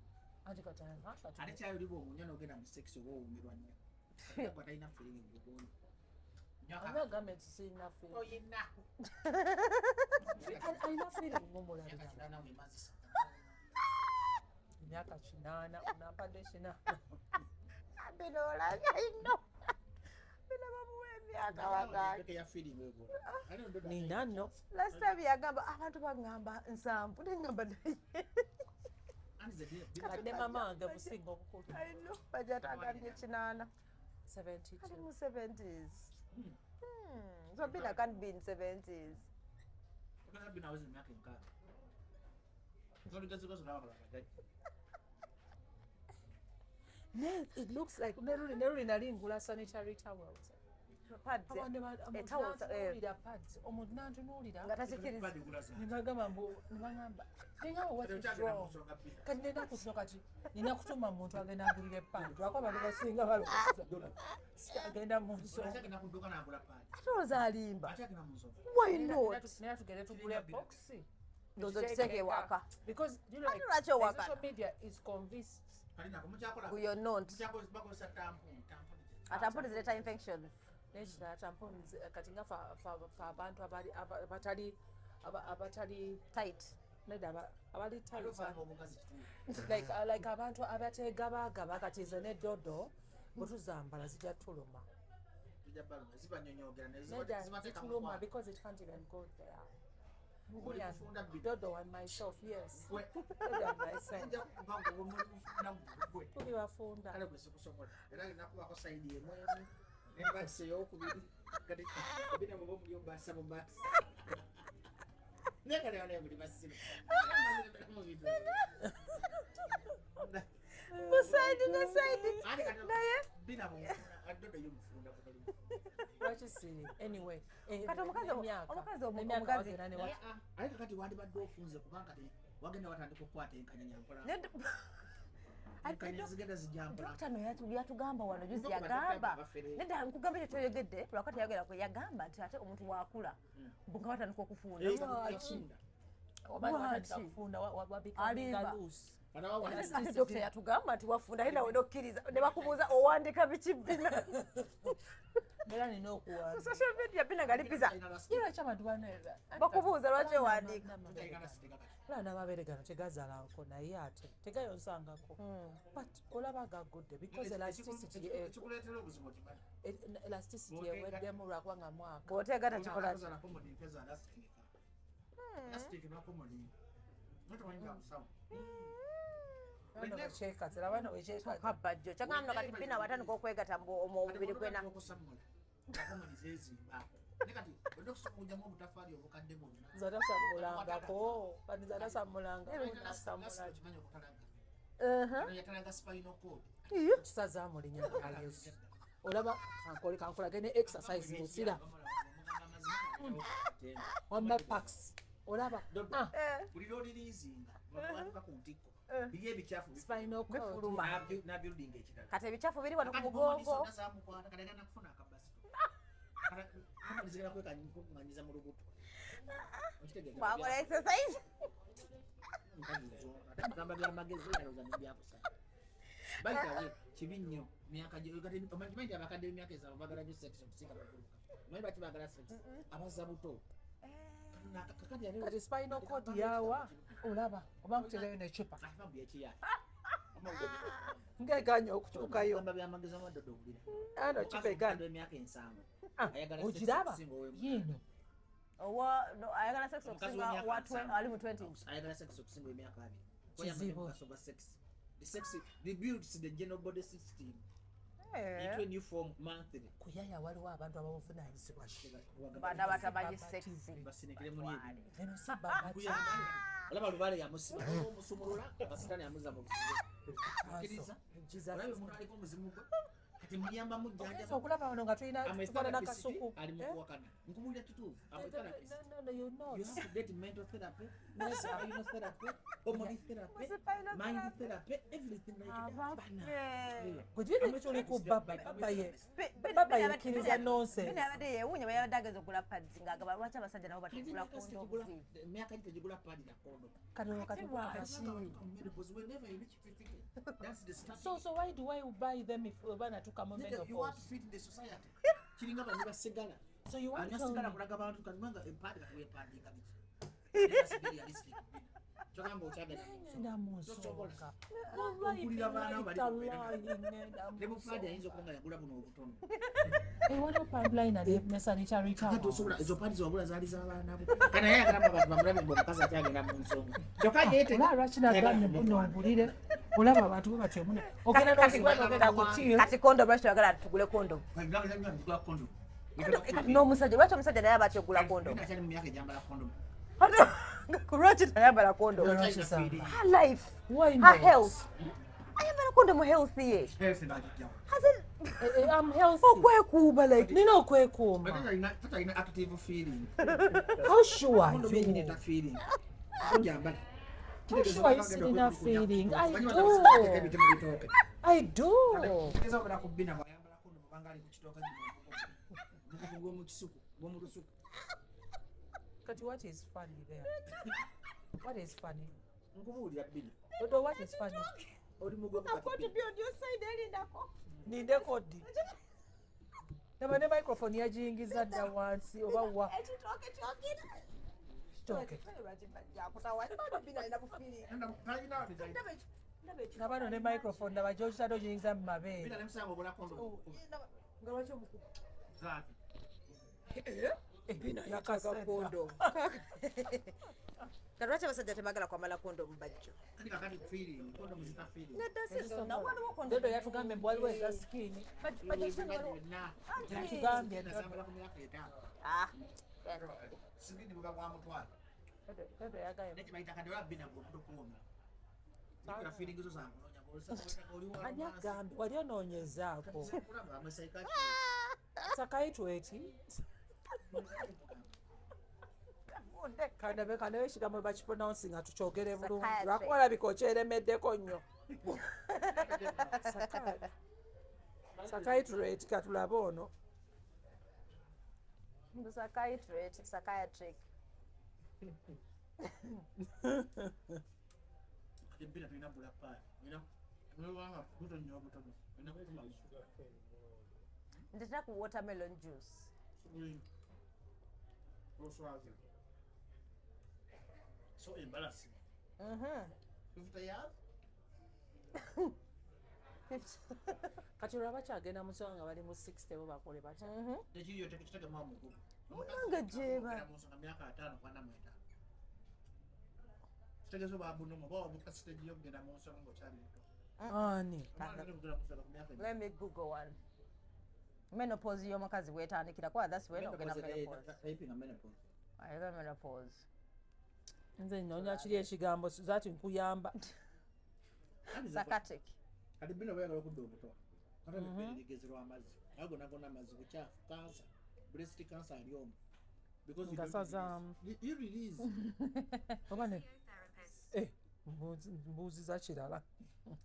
ati katanga ate kyayoliba omunywa n'ogenda mu seksi oba owumirwa nnyo gwa talina feeling egogonya agamba nti sirina feeling oyina alina feeling ng'omulabira emyaka 8 onampadde 8 Bino olabye ino Bino bamuwa emyaka wagaaki nina nno last time yagamba abantu bagamba 7 nengamba naye badde mama wange businga obukulu ino bajatagambye 8 72 kali mu 70s so Bina can't be in 70s it looks like neruli nali ngula sanitary towels pads omuntu nantunuulira nga takikiriza nebagamba kati nina kusino kati nina kutuma muntu agenda agulira epadi lwako abantu basinga agenda mu nsonga ate ozalimba why not naye tugende tugule boxi ndozo kiteke waka because you know lwaki owaka social media is convinced you're not atampuni zileta infections nekirala tamponi kati nga fa abantu abatali tight nedda abali tight like abantu abategabagaba kati ze neddodo bwetuzambala zijja tuluma nedda zituluma because it can't even go there Dodo and myself, yes. Dodo and myself. Tuli bafunda. Anyway, kati omukazi aye kakati wandibadde ofunze kubanga wagenda watandika okukwata enkanyanya zigenda zijampola dokita no yatugamba wano juzi yagamba nedda nkugamba ekyo kyoyogedde lwakati yagera kwe yagamba nti ate omuntu wakula nga watandika okufunda dokita yatugamba nti wafunda aye nawe nokkiriza ne bakubuuza owandika biki Bina era nina okuwanda social media Bina nga lipiza era kyabantu baneera bakubuuza lwaki owandika olaba n'amabeere gano tegazaalako naye ate tegayonsangako but olaba gagudde because elasticity eweddemu lwakubanga mwaka bw'oteega takikola Bajjo kyagamba kati Bina watandika okwegata omubiri gwena zatasamulangako kisazamulinya Yesu olaba kankolage ne exercise musira wamba packs olaba buli lolirizinga bakuwanduka ku ntikko biri ebikyafu spinal cord na building ekirala kati ebikyafu biri wano ku mugongo kalagana kufuna akabasito zigenda kwekanyiza mu lubuto bakola exercise gamba byamagezi yaloza nebyakusana baitawe kibi nnyo omanyi abakadde emyaka ezaabo bagala nyo sex okusinga bakuluka omanyi baki bagala sex abaza buto kati spinal cord yawa olaba oba nkuterayo necupa ngeganya okukyukayo ano cupa egana ogiraba yino ayagala sex okusinga ali mu 20 ayagala sex okusinga emyaka 2 kizibu the builds the general body system it when you form monthly kuyaya waliwo abantu ababuvunanyizibwa bana batamanyi sex basinekere mu yebi eno sibba olaba lubale yamusiba omusumulula basitani amuza mu busibe akiriza olabe umuntu aliko omuzimu gwe kati muyamba mujjanja okulaba wano nga tulina tufaanana kasuku ali mukuwakana nkubulira kituufu no you're not you have to get mental therapy spinal therapy hormone therapy mind therapy everything like that gwe tuli ku baba yekkiriza nonsense Bina abadde yeewuunya bwe yabadde ageza okugula pads ng'agamba lwaki abasajja nabo bategula kondomu emyaka gye tegula padi na kondo kano katubwakaki because whenever you reach 50 that's the start so why do I buy them if bana tukamo you want to fit in the society kiringa bani basigala so you want to sigala kulaga abantu kananga empadi katuwe padi kabiti that's very realistic chokamba uchagala ndamusoka okulira baana bali ne mufadi ayinza okulanga yagula buno obutono wano pipeline ali sanitary towel tosobola ezo padi zobula zaali z'abaana bo kana yayagala abantu bamulabe ng'omukazi akyagenda mu nsonga kyokka yeete lwaki naganye buno obulire olaba abantu bwe batyo mune ogenda n'ogenda kutiyo kati kondomu lwaki toyagala tugule kondomu n'omusajja lwaki omusajja naye aba atyogula kondomu akyali mu myaka ejambala kondomu lwaki tayambala kondomu her life her health ayambala kondomu health ye I'm healthy okwekuuma like nina okwekuuma tatalina active feeling how sure are kondomu you yenyineta feeling ojambala how sure you see enough feeling I do keza okera ku Bina bwayambala kondomu banga ali ku kitooka gwo mu kisuku gwo mu lusuku kati what is funny there what is funny nkubuulira Bina Dodo what is funny oli mugogo kati ninde kodi naba ne microphone yagiyingiza dda wansi oba wa nga bano ne microphone naba gyokitadde ogiyingiza mu mabeere Bina yakaga kondomu lwaki abasajja tebagala kwambala kondomu Bajjo Dodo yatugambye mbu waliwo eza skin yatugambye Dodo ani agambye wali onoonyezaako Psychiatric kandabe ekigambo bakipronounsi nga tukyogere bulungi lwakuba olabika okyeremeddeko nnyo Psychiatric katulabe ono Psychiatric ndetera ku watermelon juice so embarrassing 50 years kati olwa bakyagenda mu nsonga nga bali mu 60 bo bakole batya tekiriyo tekitagema mugugu munange gyeba myaka 5 kwana mweta kitegezo babunomo bawa bukasitegiyo kugenda mu nsonga ng'okyali muto ani let me google one menopause y'omukazi bwetandikira kuba that's when ogenda menopause nze nnoonya kiri ekigambo zati nkuyamba Psychiatric kati Bina bweyagala okudda obuto ategeezi lw'amazzi naye gonagona amazzi bukyafu cancer breast cancer ali omu ngasazaamu you release oba ne mbuuziza kirala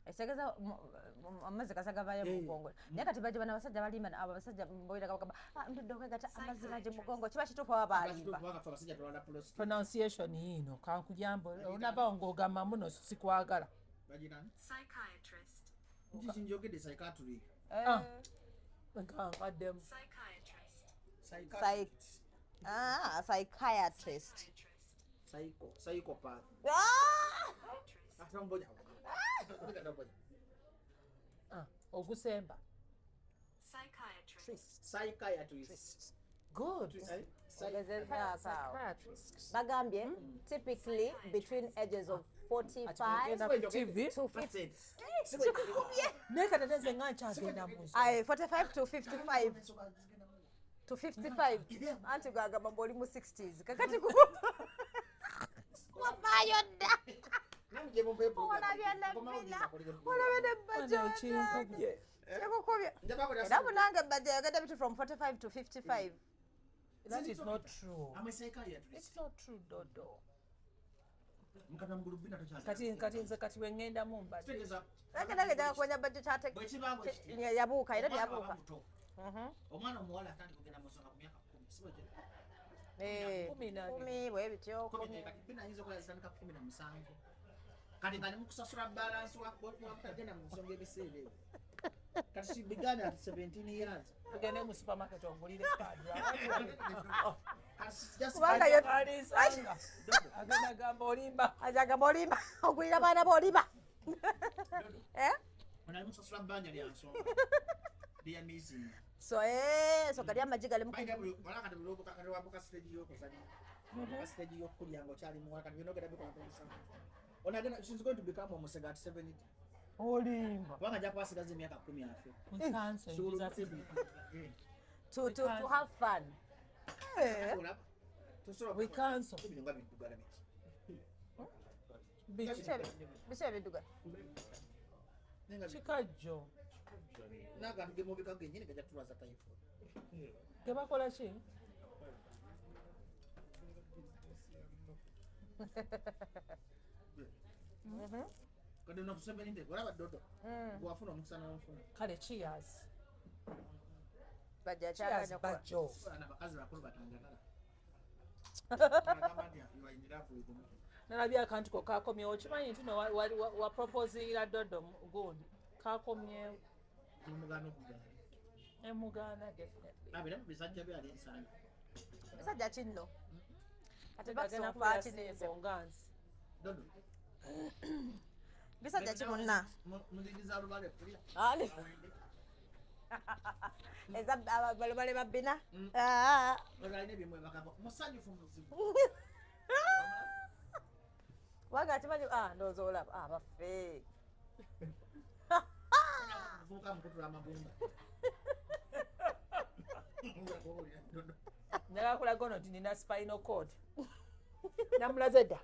ekitegeeza amazzi kasagavayo mu mugongo naye kati bajja bano abasajja balimba abasajja mboyiraga bagamba ntudde okwegata amazzi gaje mu mugongo kiba kituufu aba balimba pronunciation yiino kankuyamba onavawo ng'ogamba muno sikwagala psychiatrist njogedde psychiatric nkankwaddemu psychiatrist psychopath ogusemba psychiatrist good bagambye typically between ages of 45 to 50 nekateteze nga nkyagenda mu 45 to 55 to 55 anti gwagamba mboli mu 60s kakati wafaayo dda olabye ne Bajjo Chekukubya. Era munange Bajjo yagenda bitu from 45 to 55. That is not true. I'm a psychiatrist. It's not true, Dodo. Mukata mgulubina tochana. Kati wengenda mumba. Tegeza. Nagenda kwenya Bajjo chate. Bwekibango yabuuka era yabuuka. Omwana omuwala atandika okugenda mu ssomero ku myaka 10. Siboje. 10 bwe bityo. Bina ayinza okukola zitandika 17. Kati nga ne mukusasula balance wakutagenda mu nsonga ebiseera ebyo. Kati she began at 17 years. Tugende mu supermarket ogulire card. Kubanga agenda gamba olimba. Agamba olimba. Ogulira baana b'olimba. Onali musasula bbanja lya nsonga. Lya missing. So kali amagi gali mu wala kati bulobo kakati wabuka stage y'okuzanya. Stage y'okulya ng'okyali muwala kati byonna ogenda bikola kumusanga. Onagenda, she's going to become a Musega at 70. Olimba. Wanga ajja kwasigaza emyaka 10 afe. To have fun. We cancel. Bishop biduga. Chikajjo. Naga ngemobika genyine kajja tulaza taifu. Kebakola ki? Kadi unakusema nini? Wala Dodo. Wafuna omukisa n'omufuna. Kale cheers. Bajja chakanya kwa. Bajjo. Ana bakazi bakulu batangana. Nalabye akantu ko kakomye okimanyi nti no wa proposingira Dodo good. Kakomye Mugano kugana. Mugana definitely. Abira bisajja byali ensana. Bisajja kinno. Ate bagena bakso nezo nganzi. Dodo. Bisajja kimunna. Muzigiza rubale kulia. Ali. Eza balobale babina. Olaine bimwe bakabo. Musanyu fumuzibu. Waga atimanyi ndozo olaba bafe. Vuka mkutu amabumba. Nagakula gono nti nina spinal cord. Namulaze dda.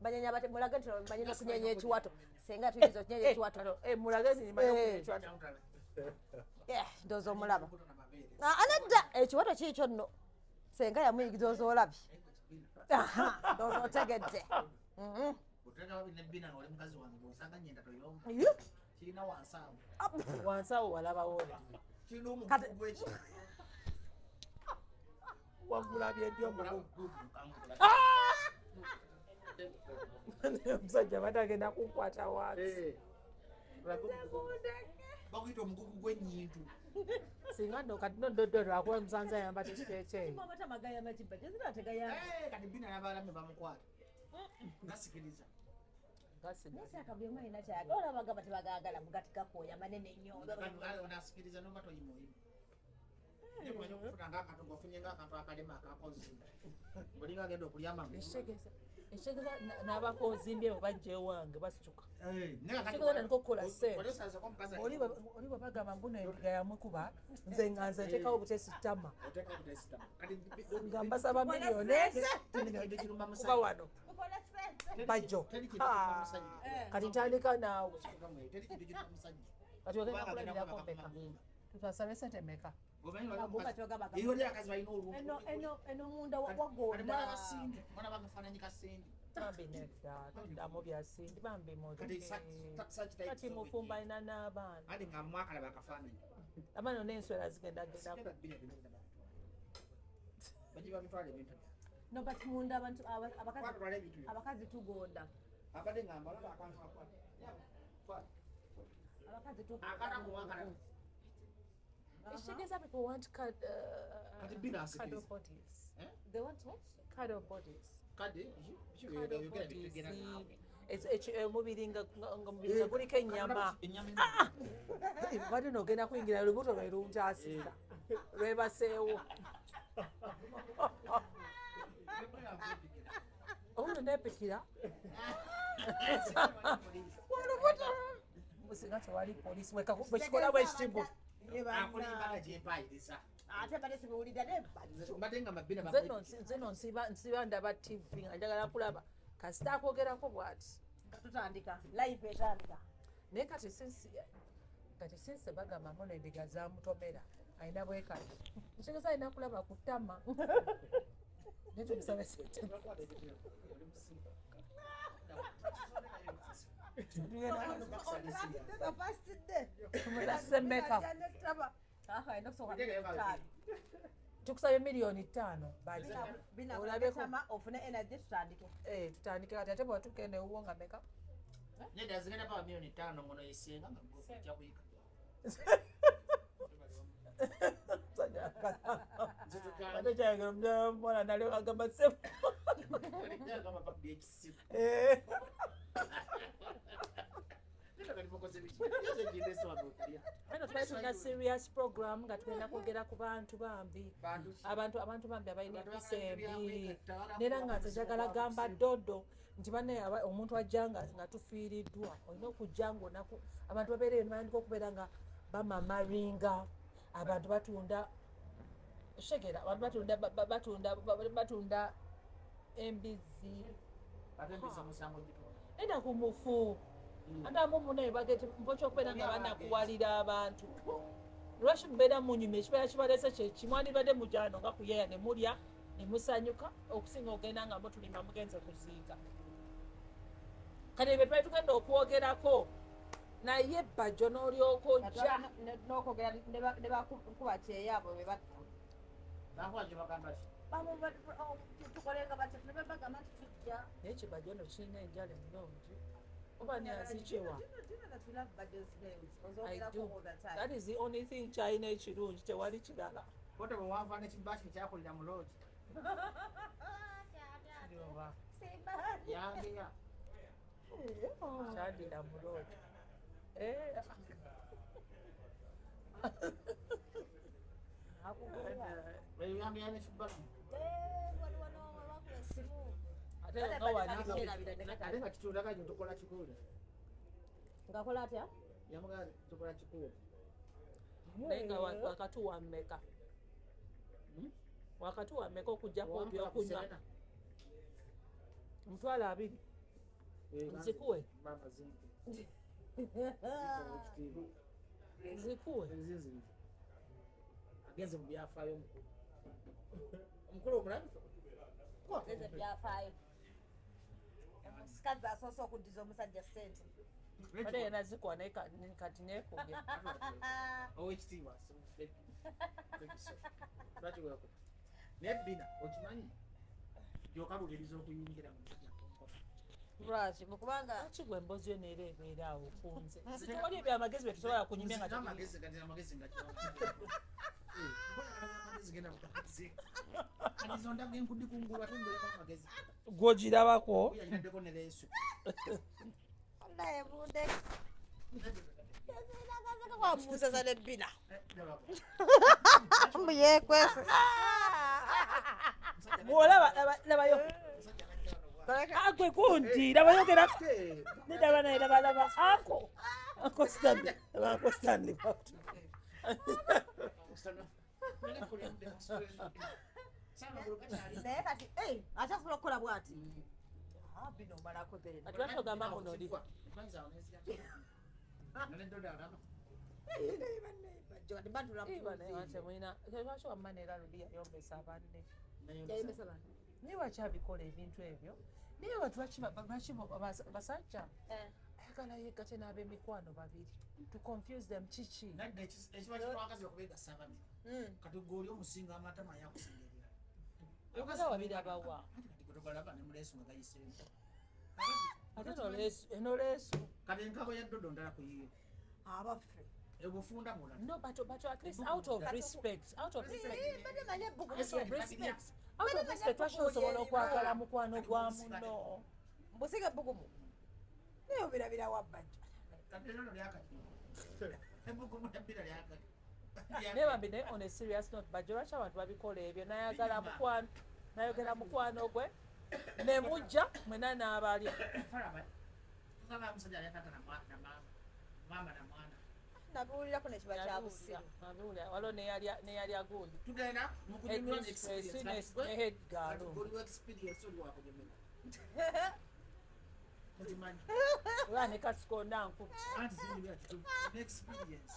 Banyanya bate mulaga nti banyina kunyenya ekiwato. Senga tuyinza okunyenya ekiwato. Mulaga nti nimanya okunyenya ekiwato. Ndozo omulaba. Anadda ekiwato kiikyo nno. Senga yamuyigiza ozolabye. Ndozo otegedde. Utega wabine Bina oli mukazi wange osanga nyenda toyomba. Kirina wansawo. Wansawo walaba wole. Kirina omugugu gweki. Wagula byebyo omugugu. Musajja batagenda kukwata wansi. Bakuyita omugugu gw'ennyintu. Singa nno kati Dodo lwakuba musanza yamba tekiteekyeyo. Kati Bina n'abalame bamukwata. Ngasikiriza. Akabyoma ina kyaga olabaga bati bagagala mugati gakoya manene nnyo. Onasikiriza n'oba toyima. Nimanya okufuna ng'akantu ofunye ng'akantu akalema akakozi. Olinga agenda okulya amamu. Eshegeza n'abakozimbye bajja ewange basituka. Eshegeza tandika okukola ssente. Oli bwe bagamba mbu n'endiga yamukuba nze nga nze nteekawo obutesitama. Nga mbasaba miliyoni kuba wano. Bajjo. Kati ntandika naawe. Kati ogenda kulabirako mpeka. Tutasabe ssente mmeka? Eno munda wagonda. Bambi nedda, toddamu bya sindi, bambi kati mufumba alina n'abaana. Abaana n'enswera zigendagenda. No but munda abantu abakazi tugonda. Abakazi tugonda. Eshegeza people want card of bodies. They want what? Card of bodies. Omubiri nga guliko ennyama. Bade n'ogenda kuyingira olubuto lwe luntaasisa. Lwebaseewo. Olubuto neepikira. Singa tewali poliisi bwekikola bwekitibu. Nze no nsiba ndaba TV nga njagala kulaba kasita akwogerako bw'ati tutandika live etandika naye kati kati since bagamba muno endiga zamutomera alina bwekali ekitegeeza alina kulaba ku ttama naye tumusaba sente tukusaba miliyoni 5 tutandike kati ate bwatuukende ewuwo nga meka zigenda pa miliyoni 5 ngono yesenga nga gojja kuyika ate kyayagala omukyala mwana nalyoka agamba semu eno tubali tulina serious program nga tugenda kwogera ku bantu bambi abantu bambi abalina empisa embi neera nga nze njagala gamba dodo nti bane omuntu ajjanga nga tufiiriddwa olina okujja ngaonaku abantu babeereyo nibayandika okubeera nga bamamaringa abantu batunda shegera abantu batunda embizi enda ku mufu ate amumu naye bagete mpoki okubeera nga banakuwalira abantu lwaki mubeera munyuma ekibeera kibalese kyekimwandibadde mujano nga kuyeya ne mulya ne musanyuka okusinga ogenda nga mutulima mugenze kuziika kati ebyo twali tugenda okwogerako naye Bajjo n'olyoka ojja n'okwogera ne bakuba kyeyaabo be batta tukolenga bati nebagamba nti tujja naye kibajjo no kirina enjala ennungi oba niazikyewa that is the only thing kyalina ekirungi tewali kirala bote bwewanva nekibashi kyakulira mu loodi yangeya kyandira mu loodi yangeya nekibalamu ate nga kitulaga nyo tukola kikuula ngakola atya yamuga tukola kikuula naye nga wakati wammeka wakati wammeka okujjako ebyokunywa mutwala 2 nzikuwe nzikuwe agenze mu byafaayo omukulu omulabi eze byafaayo omusikazi asoose okuddiza omusajja ssente ate yena zikuwa naye kati neekubye owekitiibwa naye Bina okimanyi gyokalubiriza okuyingira mu lwaki mukubanga kigwe emboozi yo neera ebeera awo kunze zitewali ebyamagezi bye tusobola kunyumya nga amagezi alizondaga enkudi kungulu ate mbere amagezi gwogirabako yalinaddeko ne leesu naye bunde yazinagazeko kwamusaza ne Bina muyekwese bwolaba labayo agwe gundi labayogera nidaba naye labalaba ako stanley naye kati akyasobola okukola bwati Bina omalako atwatogamba munoli lwaki wamma neera luli yayombesa banne naye wakyabikola ebintu ebyo naye lwaki basajja ayagala yeggate n'ab'emikwano 2 to confuse them kiki ekiba kitwakazi okubegasa babi kati goli omusinga amatama yakusinga ebyo wabirabawa togalaba ne muleesu nga gayiseemu ate eno leesu kati enkabo ya ddodo ndala kuyiyo abaffe ebufunda mulala no but at least out of respect lwaki osobola okwagala mukwano gwa muno mbusiga ebbugumu naye obirabira wa Bajjo kati lero lyakati ebbugumu nabbira lyakati naye bambi naye on a serious note Bajjo lwaki abantu babikola ebyo nayagala mukwano nayogera mukwano gwe nemujja mwena n'abalya nabiwulirako nekiba kyabusiru waliwo neyalya gundi tugenda nehead gaalo mukimanyi oba ne kasikonda nkutte anti zimira experience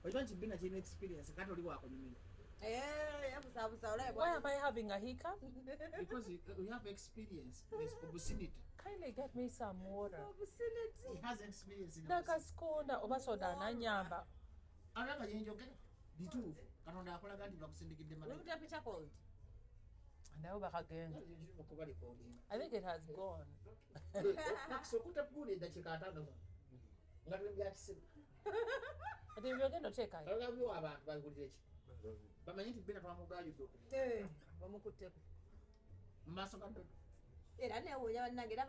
okimanyi nti Bina kirina experience kati oli wakunyumira why am I having a hiccup? because you have experience with obscenity. Kindly get me some water. He has experience in nakasikonda oba soda ananyamba alaba yenjogera bituufu Katonda akolaga nti bakusindikidde malayika nayo bakagenda okuba recording. I think it has gone. Nakusokuta pule eddakiika 5 nga twebyakisiba ati byogenda oteekayo alagabiwo abantu babulire ki bamanyi nti Bina twamugayudde bamukutteko mu maaso ga Dodo era neewuunya bannange era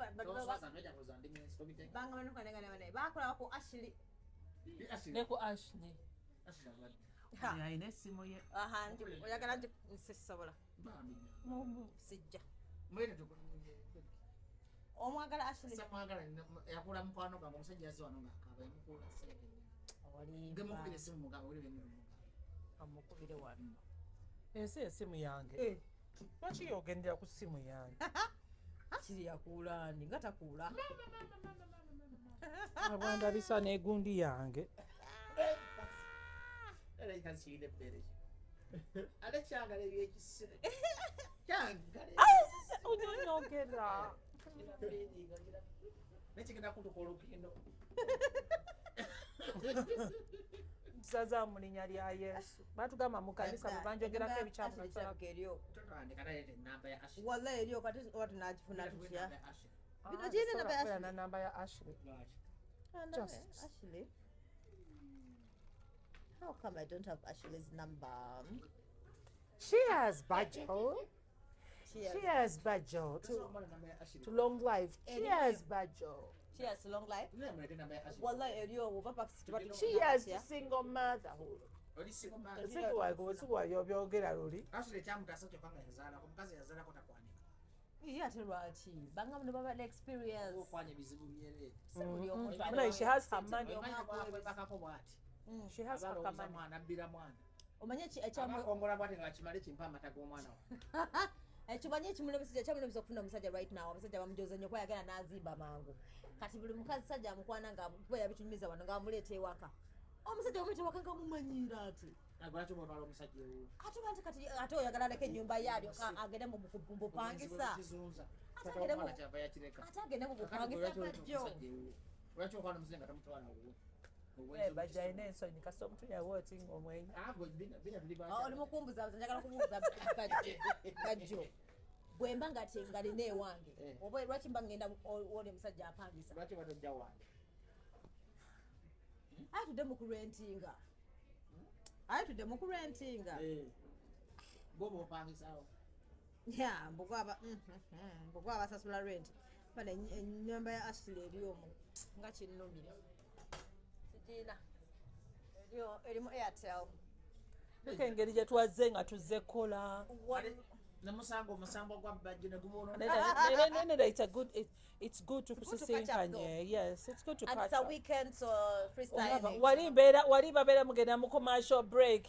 bangamanukaneganae bakolako Ashley ne ku Ashley ayina essimu ye oyagala nti sisobola sijja omwagala Ashley yakula mukwano gange omusajja yazze wano ngaakaba yamukula gemukubira essimu mugambo amukubire wano ensi essimu yange lwaki yogendera ku ssimu yange kiri yakuulani nga takuula abwandabisa n'egundi yange era ikasiire ebbere ate kyagala ebyekisibo kyagala onyonyogera nekigenda kutukola olugendo tusaza mu linnya lya Yesu batugamba mu kanisa bwe banjogerako ebikyamu walla eryo kati oba tunagifuna tutya na namba ya Ashley. Ashley, how come I don't have Ashley's number? She has Bajjo. She has Bajjo to long life. She has Bajjo. She has long life. Walla eryo papa She has single motherhood. Byogera luli ate lwaki banga muno baba experience she has her money. She has her money. omanye ekimanyi ekimula omusajja kyamulabisa okufuna omusajja right now omusajja bamujoza nnyo kuba yagenda n'azimba mangu kati buli mukazi sajja amukwana nga kuba yabitumiza wano ngaamuleeta ewaka omusajja wamuleeta ewaka nga mumanyira ati ate oyagala aleka ennyumba yaalyo agende mu bupangisa ate agende mu bupangisa Bajjo Bajjo alina ensonyi kasita omutunya wootinga omwenyi oli mukumbuza njagala kumubuuza Bajjo bwe mba nga lina ewange oba lwaki mba ngenda woli omusajja apangisa atudde mu kurentinga boba opangisawo mbugwa abasasula rent bana ennyumba ya Ashley eri omwo nga kinnumira sigiina erimu Airtel engeri gye twazze nga tuzze kola omusango gwa Bajjo ne guboona it's good to kusisinkanye. Yes, it's good to catch up. And it's a weekend, so freestyling. Wali babeera mugenda mu commercial break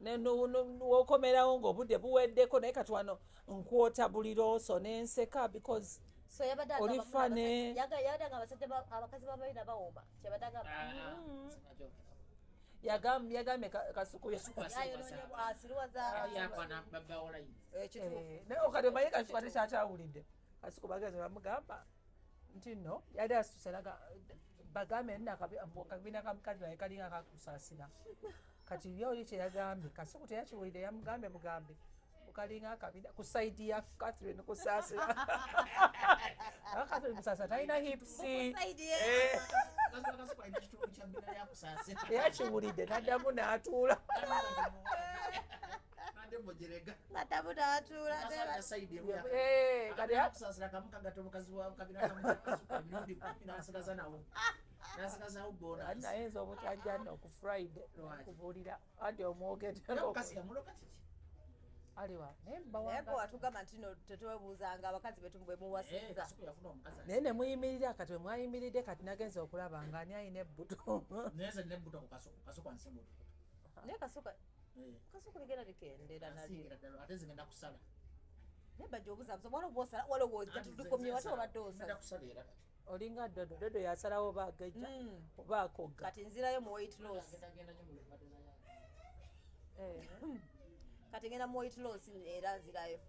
wokomerawo ng'obudde buweddeko naye kati wano nkwota buliro so nenseka because oli fane yabadanga abakazi babalina bawoma kyabadanga yagambye kasuku okati omanyi kasuku ate kyakyawulidde kasuku bagenzi bamugamba nti no yali asusalaga bagambe nakabina kamukazi naye kalinga kakusaasira kati yoli kyeyagambye kasuku teyakiwulidde yamugambe mugambe ukalinga akabina ku saidi ya Catherine kusaasira Catherine kusaasira talina hipsi teyakiwulidde naddamu n'atuula nayinza obutajjana oku Friday okubuulira andi omwogedde aliwa watugamba nti no tetwebuuzanga abakazi betu bwe muwasiza naye ne muyimirira kati bwe mwayimiridde kati nagenza okulaba nga ani ayina ebbuto naye kasuka ligenda likendera nalyo ate zigenda kusala Bajjo obuzabuza wala obosala wala obozza tukomye wate obadde osala. Olinga dodo yasalawo bagajja oba akogga. Kati nzirayo mu weight loss. Kati ngenda mu weight loss era nzirayo.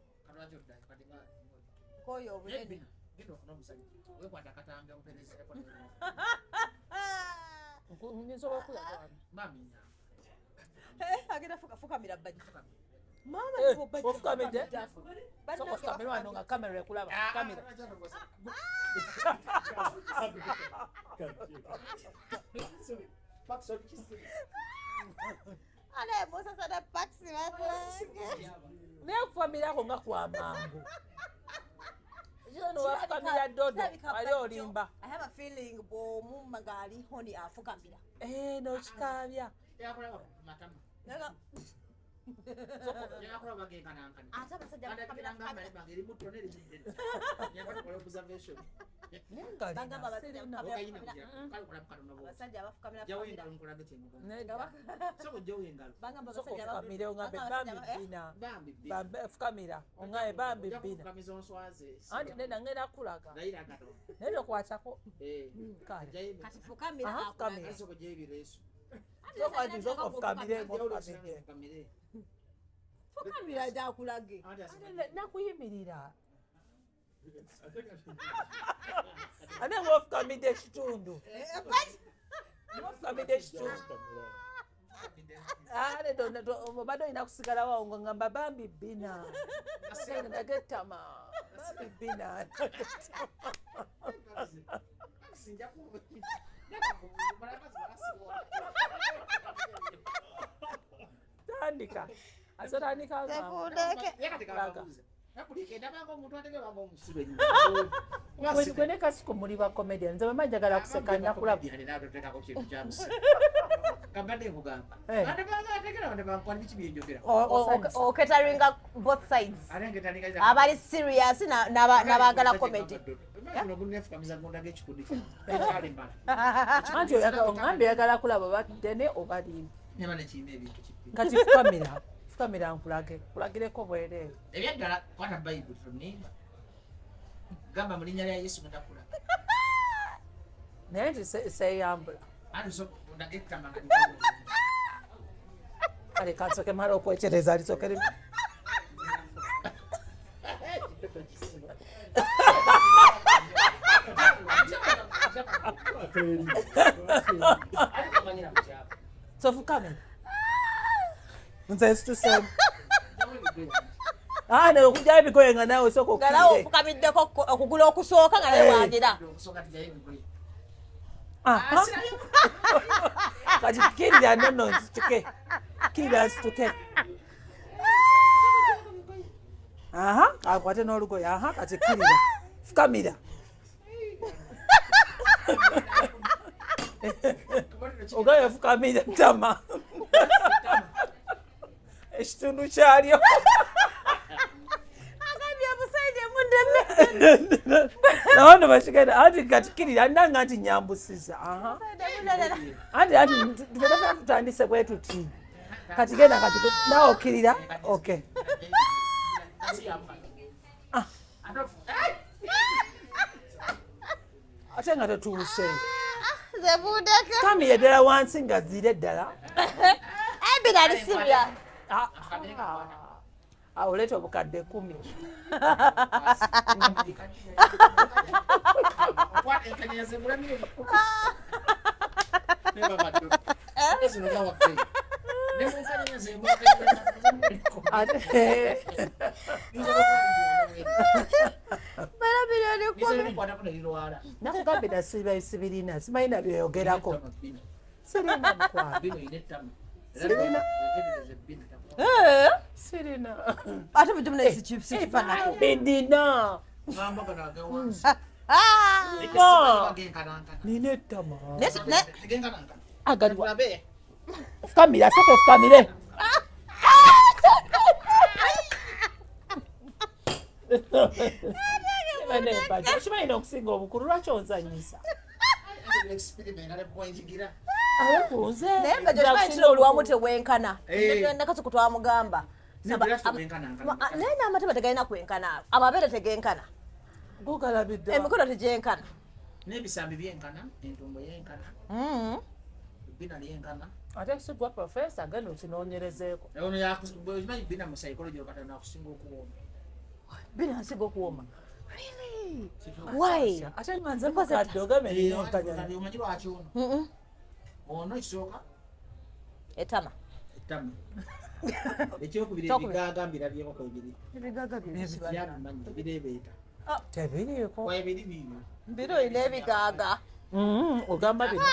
Koyo obunene. Nsobola okulaga agenda fukamira Bajjo. Mama ofukamidde soko fukamira wano nga kamera ekulaba kamera ale bosa sada paxi nekufamirako nga kwamangu wafukamira dodo ali olimba. I have a feeling bw'omumma ng'ali honi afukamira. N'okikaabya. Ate abasajja bafukamira fukamira ongaye Babie Bina anti nenda ngenda kulaga nenda kwatako kati fukamira fukamira jakulage nakuyimirira ane wofukamidde ekitundu wofukamidde ekitundu obadde olina kusigala wawo nga ngamba Babie Bina nagettama Babie Bina tandika asotandika gwene kasiku muli ba comedian nze bwe njagala kuseka nakulaba oketaringa both sides abali serious n'abagala comedy anti ogambe oyagala kulaba baddene obalimba kati fukamira nkulagireko bwereere ebyaddala kwata bayibuli tonimba gamba mu linnya lya Yesu mudakulaga naye nti seyambula kale kansoke mala okwekyereza alisokere sofukamira nze situsemu okugyayo ebigoye nga naawe soka ngalawo ofukamiddeko okugula okusooka nga naye wagira kati kirira nono nsituke kirira nsituke akwate n'olugoye kati kirira fukamira ogaye fukamira tama ekitundu kyalyo agambye omusajja mudeme nawono bakigenda anti katikirira andanga nti nyambusiza anti tutera tutandise bwe tuti kati genda kati nawe okirira okay ate nga tetuuse kami yeddala wansi nga zire eddala Bina ali serious. Oleeta obukadde 10. Nakugambira sibirina simalina byeyogerako sirina mukwano Sirina. Ate bujumla isi chips chifana. Bidina. Nine tama. Agariwa. Fukamira, soko fukamire. Mane Bajjo, shimaina okusinga obukulu lwaki onzanyisa. Nemba joshima ntino oluwamu tewenkana. Ndakati kutwa mugamba. naye n'amatama tegalina kwenkana amabere tegenkana gugalabidde emikono tegyenkana n'ebisambi byenkana entumbo yenkana Bina lyenkana ate kisigwa professor agenda okinoonyerezeeko ono yakimanyi Bina mu psychology okatana akusinga okuwoma Bina nsiga okuwoma really why ate nze mukadde ogame nyenkanya omanyi lwaki ono ono ekisooka etama ekyokubiri ebigaaga mbirabyeko kwebiri ebigaga byabimanyi bireebeeta tebiriiko webiri bino mbiri oyina ebigaga ogamba bino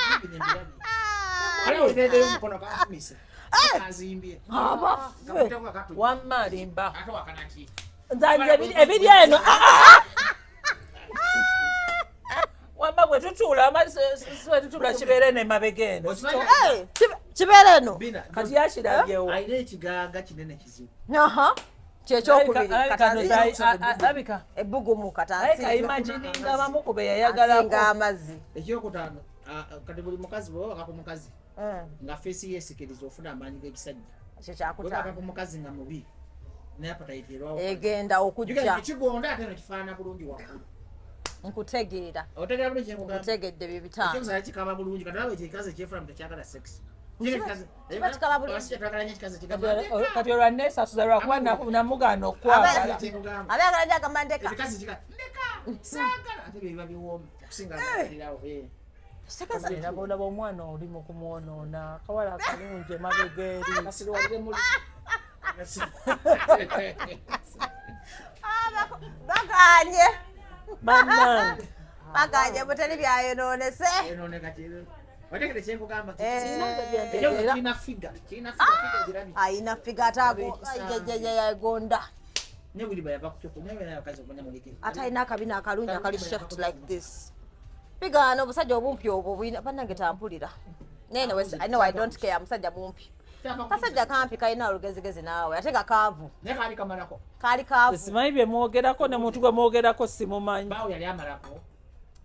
alawuliraeyo omukono kafumise kazimbye wamma alimba ate wakanaki nzanje ebiri eno wamma bwe tutuula tutuula kibeere nemabega eno kibeere eno kati yakirabyewo ayina ekigaaga kinene kizibu kyekyokubiri Alabika ebbugumu katansinga bamu ku be yayagalako amazzi ekyokutaano kati buli mukazi bwewaka ku mukazi nga feesi yeesikiriza ofuna amaanyi g'ekisajja ekyo kyakutaano wewaka ku mukazi nga mubi neapatite erwawo egenda okujja ekigonda ate no kifaanana bulungi waggulu nkutegeera otegeera bulungi kyekugamba nkutegedde bye bitaano ekyomusala kikaba bulungi kati olaba ekikazi ekyefulamu tekyagala sex kati olwanesasuza lwakuba namugaana okwagala abyagala gyagamba ndeka era bolaba omwana oli mu kumwonoona akawala akalungi emabega eri baganye bannange baganye buteri byayonoonese ayina figa atagonda ate ayina akabina akalungi akali shaped like this bigano obusajja obumpi obwo bannange tampulira I know I don't care musajja mumpi kasajja kampi kalina olugezigezi naawe ate gakaavu kaali kaavu simanyi bye mwogerako ne muntu gwe mwogerako simumanyi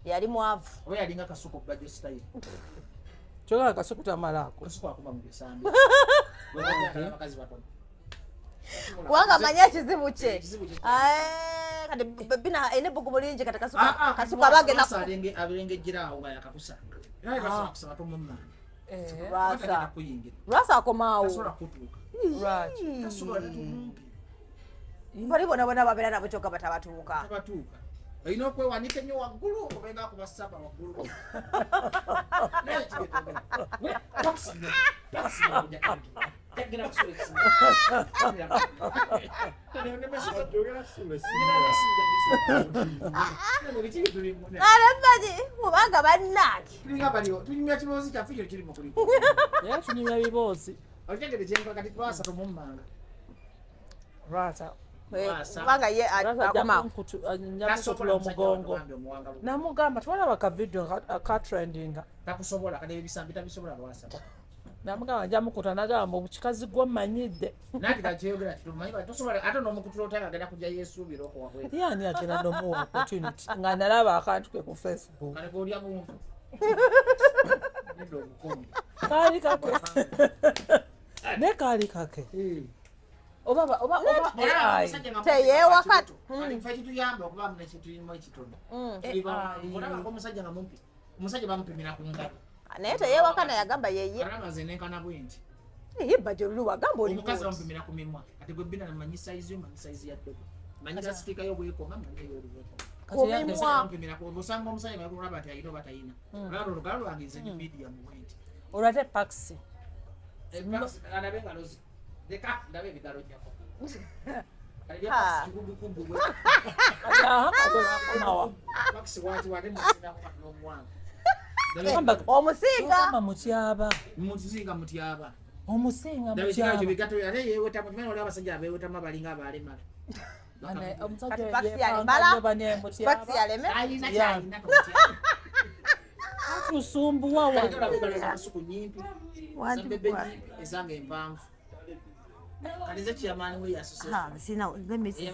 yali mwavu kyogala kasuku tamalaako kubanga manyi ekizibu kye kati Bina ine bugumu lingi kati kasuka abagenda abirengejjiraawo nga yakakusanga lwasa akomaawo bali bonabona babeera nabo kyokka batabatuuka olina okwewanika ennyo waggulu obenga kubasaba waggulu alemaji mubanga bannange tunyumya kiboozi kyaffe kyo kiri mukuli naye tunyumya biboozi okitegere kyenkola kati lwasa tumummanga lwasa kubanga ye akomaawo njamusotula omugongo namugamba twalaba ka video akatrendinga takusobola kale ebisambi tabisobola lwasa namugamba njamukuta nagamba obukikazi gw'omanyidde nati kakyeyogera titumanyi tosobola ate n'omukutula otanga agenda kujja yeesuubira okuwabwe yani agenda nomuwa opportunity nga nalaba akantu ke ku Facebook kale koolya buntu nedda obukomi kaali kake ne kaali kake teyeewaka fe kituyamba okuba muna kituyirimu ekitono olabako omusajja nga mumpi omusajja bamupimira ku ngalo naye teyeewakana yagamba yeye alamaze nenkana bwe nti Bajjo lulu wagamba oli omukazi bamupimira ku mimwa ate gwe Bina namanyi sayizi yo manyi sayizi ya ddogo manyi gasitiika y'obwekonga manyi ey'olubwekonga bamupimira osanga omusajja nga kulaba nti ayina oba tayina olaba olugalo lwange nze ni media mu bwe nti olwate paxi ndabe engalo ze leka ndabe ebigalo gyako omusinga mutyaba musinga mutyaba omusinga mutyaba bigato ate yeweta mu kimeno abasajja abeweta mabalinga abalemala Faxi aleme ayina kyalina kutyaba kusumbuwa kasuku nyimpi sabebe nyimpi ezanga empanvu kalize kyamaani we association sina let me see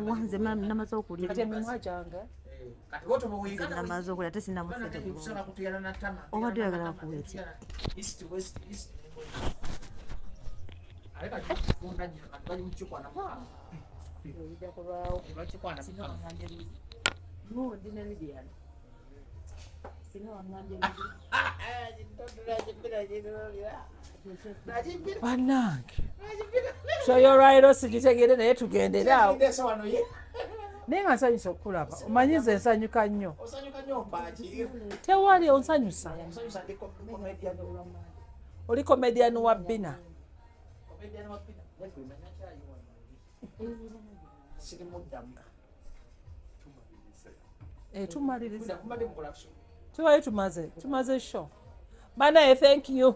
wanze namaze okulya kati emimwa gyange kati woto muwiga namaze okulya ate sina musajja kusanga kutuyana na tama obadde oyagala kuwetya east west east aleka kifunda nnyo abantu bali mu kikwana mukama bakikwana bannange kyoyolwaliro sigitegere naye tugenderaawo naye nga nsanyusa okukulaba omanyize ensanyuka nnyo tewali onsanyusa oli komediani wa Bina tumaliriza tubaye tumaze show banaye thank you